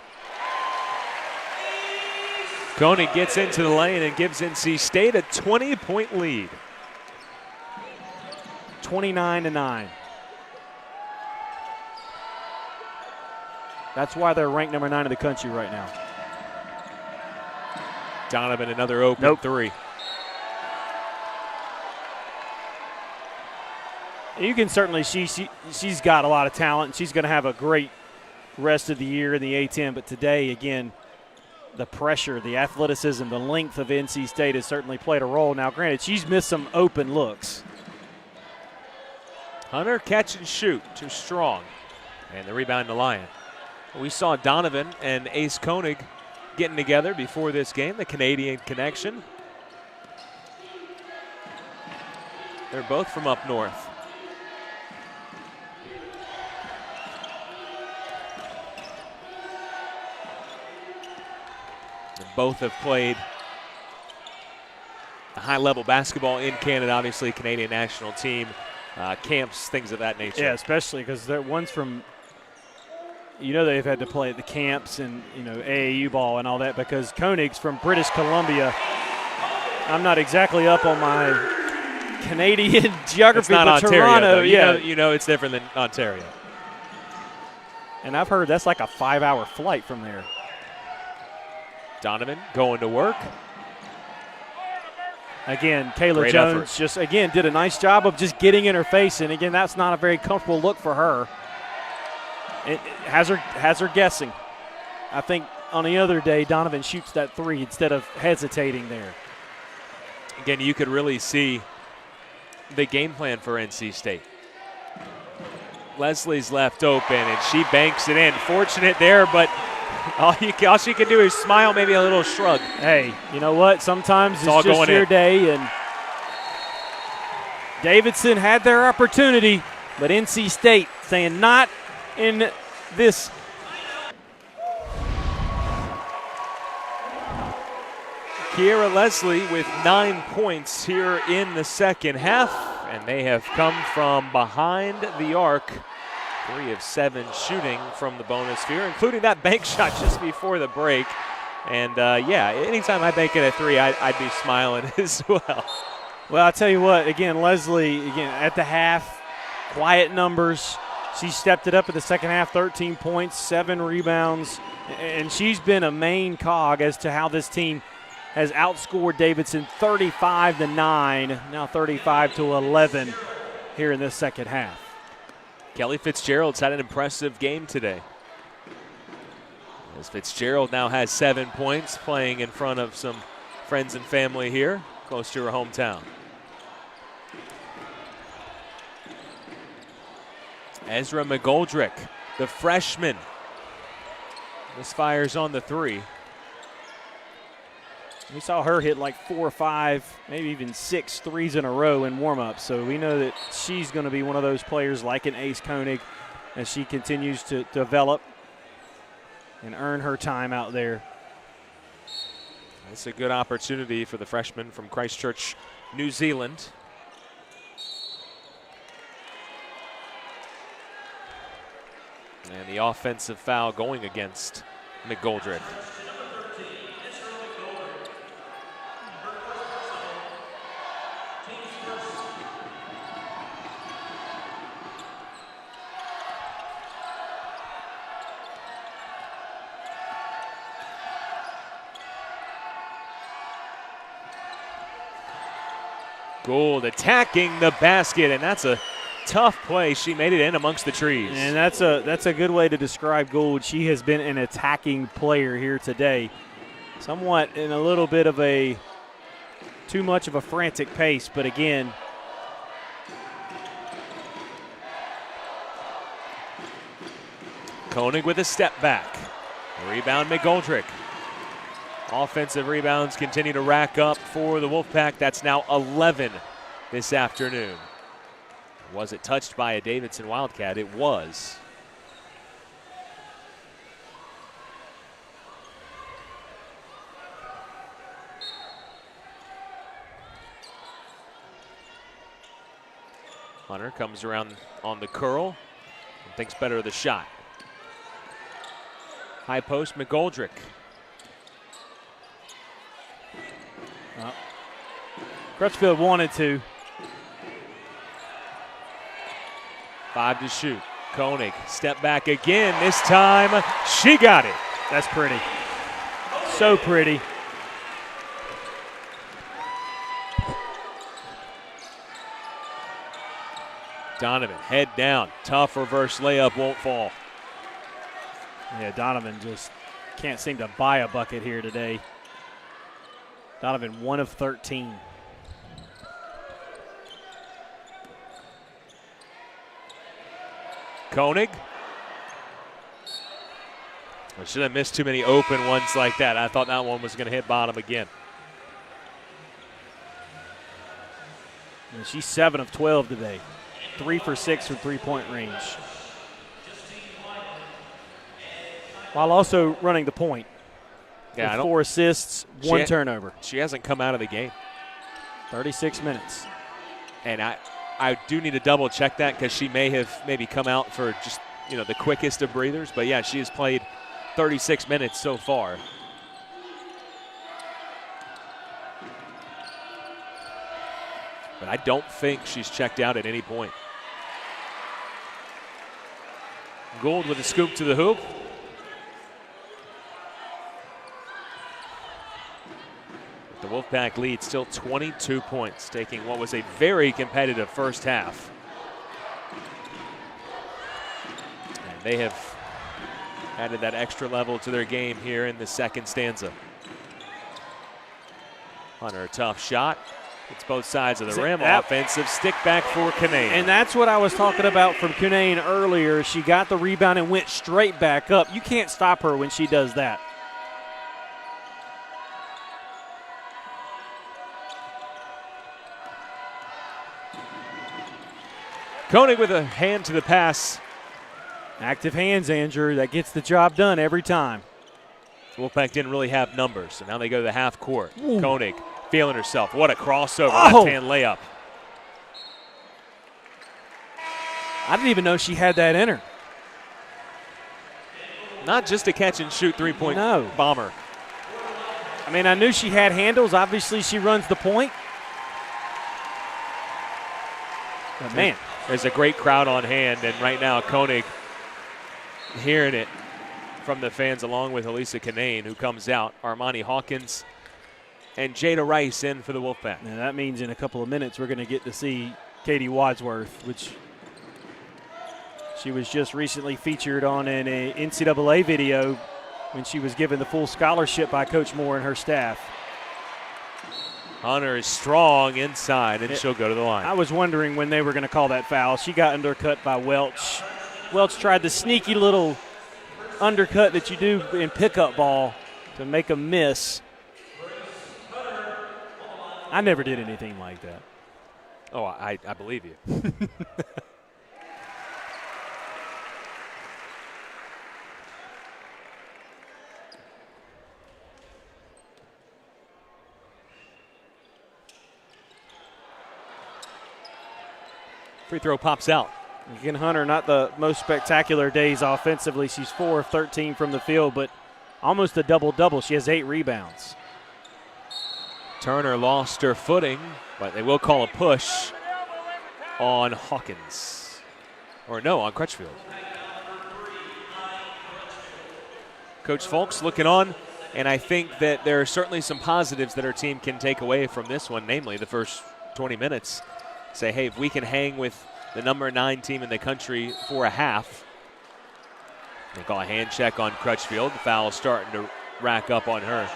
Koenig gets into the lane and gives NC State a 20-point lead. 29-9. That's why they're ranked number 9 in the country right now. Donovan, another open 3. You can certainly see she's got a lot of talent, and she's going to have a great rest of the year in the A-10. But today, again, the pressure, the athleticism, the length of NC State has certainly played a role. Now, granted, she's missed some open looks. Hunter catch and shoot, too strong. And the rebound to Lyon. We saw Donovan and Ace Koenig getting together before this game, the Canadian connection. They're both from up north. And both have played high-level basketball in Canada, obviously Canadian national team, camps, things of that nature. Yeah, especially because one's from, they've had to play at the camps and, AAU ball and all that, because Koenig's from British Columbia. I'm not exactly up on my Canadian geography, it's not but Ontario, Toronto, though. yeah. You know it's different than Ontario. And I've heard that's like a 5-hour flight from there. Donovan going to work. Again, Kayla Great Jones effort. did a nice job of just getting in her face. And, again, that's not a very comfortable look for her. It has her guessing. I think on the other day, Donovan shoots that 3 instead of hesitating there. Again, you could really see the game plan for NC State. Leslie's left open, and she banks it in. Fortunate there, but all she can do is smile, maybe a little shrug. Hey, you know what? Sometimes it's all just going your in. day. And Davidson had their opportunity, but NC State saying not in this. Kiera Leslie with 9 points here in the second half, and they have come from behind the arc. 3 of 7 shooting from the bonus sphere, including that bank shot just before the break. And yeah, anytime I bank it at 3, I'd be smiling as well. Well, I'll tell you what, again, Leslie, again, at the half, quiet numbers. She stepped it up in the second half, 13 points, 7 rebounds, and she's been a main cog as to how this team has outscored Davidson 35-9, now 35-11 here in this second half. Kelly Fitzgerald's had an impressive game today, as Fitzgerald now has 7 points, playing in front of some friends and family here close to her hometown. Ezra McGoldrick, the freshman, misfires on the 3. We saw her hit like 4 or 5, maybe even 6 threes in a row in warm-up. So we know that she's going to be one of those players like an Ace Koenig as she continues to develop and earn her time out there. It's a good opportunity for the freshman from Christchurch, New Zealand. And the offensive foul going against McGoldrick. Gould attacking the basket, and that's a tough play. She made it in amongst the trees. And that's a good way to describe Gould. She has been an attacking player here today. Somewhat in a little bit of a too much of a frantic pace, but again, Koenig with a step back. Rebound McGoldrick. Offensive rebounds continue to rack up for the Wolfpack. That's now 11 this afternoon. Was it touched by a Davidson Wildcat? It was. Hunter comes around on the curl and thinks better of the shot. High post, McGoldrick. Crutchfield wanted to. 5 to shoot. Koenig, step back again. This time, she got it. That's pretty. So pretty. Donovan, head down. Tough reverse layup, won't fall. Yeah, Donovan just can't seem to buy a bucket here today. Donovan, 1 of 13. Koenig. I should have missed too many open ones like that. I thought that one was going to hit bottom again. And she's 7 of 12 today. 3 for 6 from three-point range. While also running the point. Yeah, with 4 assists, 1 turnover. She hasn't come out of the game. 36 minutes. And I do need to double check that because she may have maybe come out for just, the quickest of breathers. But yeah, she has played 36 minutes so far. But I don't think she's checked out at any point. Gould with a scoop to the hoop. The Wolfpack lead still 22 points, taking what was a very competitive first half. And they have added that extra level to their game here in the second stanza. Hunter, a tough shot. It's both sides of the rim. Offensive stick back for Kinane. And that's what I was talking about from Kinane earlier. She got the rebound and went straight back up. You can't stop her when she does that. Koenig with a hand to the pass. Active hands, Andrew. That gets the job done every time. Wolfpack didn't really have numbers, so now they go to the half court. Ooh. Koenig feeling herself. What a crossover, Oh. left-hand layup. I didn't even know she had that in her. Not just a catch-and-shoot three-point No. bomber. I mean, I knew she had handles. Obviously, she runs the point. But, man. There's a great crowd on hand, and right now Koenig hearing it from the fans along with Elisa Kanane, who comes out. Armani Hawkins and Jada Rice in for the Wolfpack. And that means in a couple of minutes we're going to get to see Katie Wadsworth, which she was just recently featured on an NCAA video when she was given the full scholarship by Coach Moore and her staff. Hunter is strong inside, and she'll go to the line. I was wondering when they were going to call that foul. She got undercut by Welch. Welch tried the sneaky little undercut that you do in pickup ball to make a miss. I never did anything like that. Oh, I believe you. Free throw pops out. Again, Hunter, not the most spectacular days offensively. She's 4 of 13 from the field, but almost a double-double. She has 8 rebounds. Turner lost her footing, but they will call a push on Hawkins. Or no, on Crutchfield. Coach Folks looking on, and I think that there are certainly some positives that our team can take away from this one, namely the first 20 minutes. Say, hey, if we can hang with the number 9 team in the country for a half. They call a hand check on Crutchfield. The foul starting to rack up on her.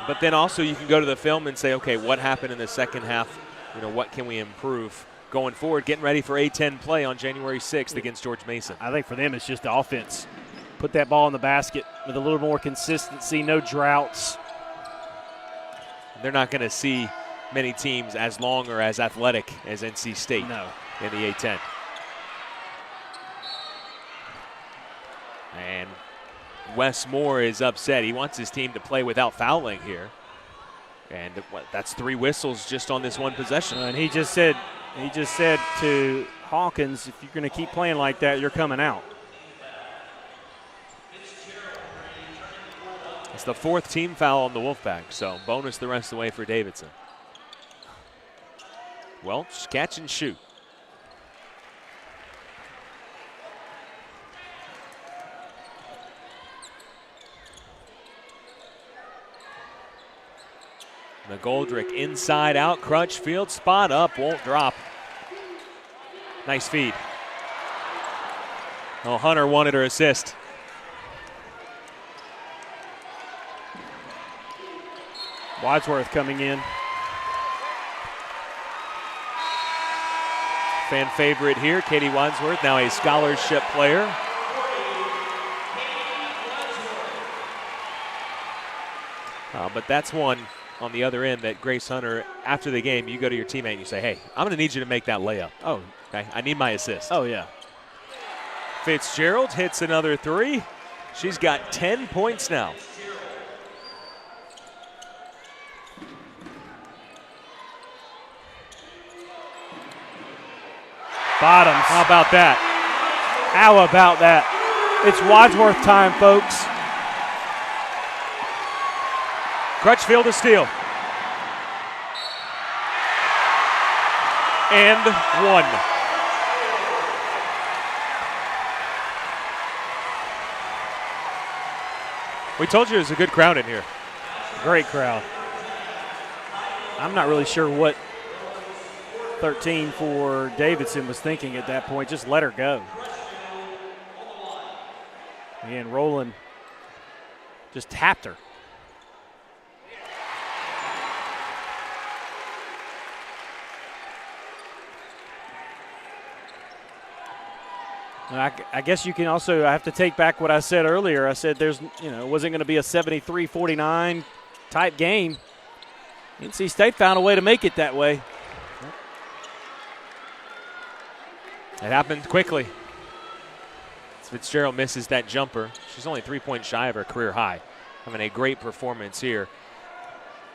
But then also you can go to the film and say, okay, what happened in the second half? You know, what can we improve going forward? Getting ready for A-10 play on January 6th against George Mason. I think for them it's just offense. Put that ball in the basket with a little more consistency, no droughts. They're not going to see many teams as long or as athletic as NC State in the A-10. And Wes Moore is upset. He wants his team to play without fouling here. And that's 3 whistles just on this one possession. And he just said to Hawkins, if you're going to keep playing like that, you're coming out. It's the 4th team foul on the Wolfpack, so bonus the rest of the way for Davidson. Welch, catch and shoot. McGoldrick inside out, Crutchfield, spot up, won't drop. Nice feed. Oh, Hunter wanted her assist. Wadsworth coming in. Fan favorite here, Katie Wadsworth, now a scholarship player. But that's one on the other end that Grace Hunter, after the game, you go to your teammate and you say, hey, I'm going to need you to make that layup. Oh, okay, I need my assist. Oh, yeah. Fitzgerald hits another 3. She's got 10 points now. Bottoms. How about that? How about that? It's Wadsworth time, folks. Crutchfield to steal. And 1. We told you it was a good crowd in here. Great crowd. I'm not really sure what 13 for Davidson was thinking at that point. Just let her go. Again, Rowland just tapped her. And I guess you can also, I have to take back what I said earlier. I said it wasn't going to be a 73-49 type game. NC State found a way to make it that way. It happened quickly. It's Fitzgerald misses that jumper. She's only 3 points shy of her career high. Having a great performance here.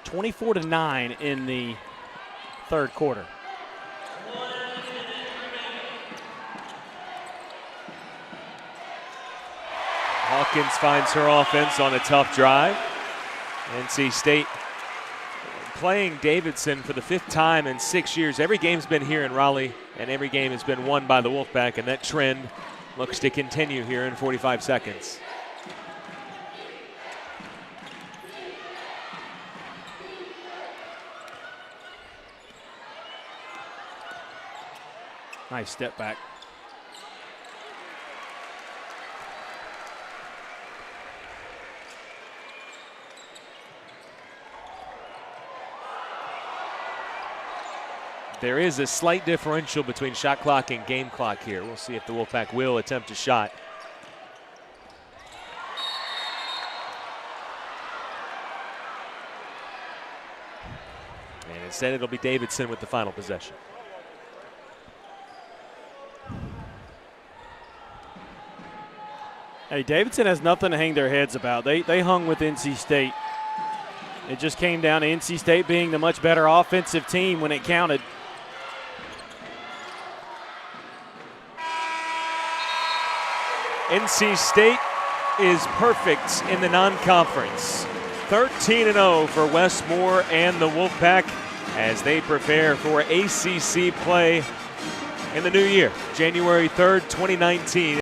24-9 in the third quarter. Hawkins finds her offense on a tough drive. NC State playing Davidson for the 5th time in 6 years. Every game's been here in Raleigh, and every game has been won by the Wolfpack, and that trend looks to continue here in 45 seconds. Nice step back. There is a slight differential between shot clock and game clock here. We'll see if the Wolfpack will attempt a shot. And instead it'll be Davidson with the final possession. Hey, Davidson has nothing to hang their heads about. They hung with NC State. It just came down to NC State being the much better offensive team when it counted. NC State is perfect in the non-conference. 13-0 for Westmore and the Wolfpack as they prepare for ACC play in the new year, January 3rd, 2019.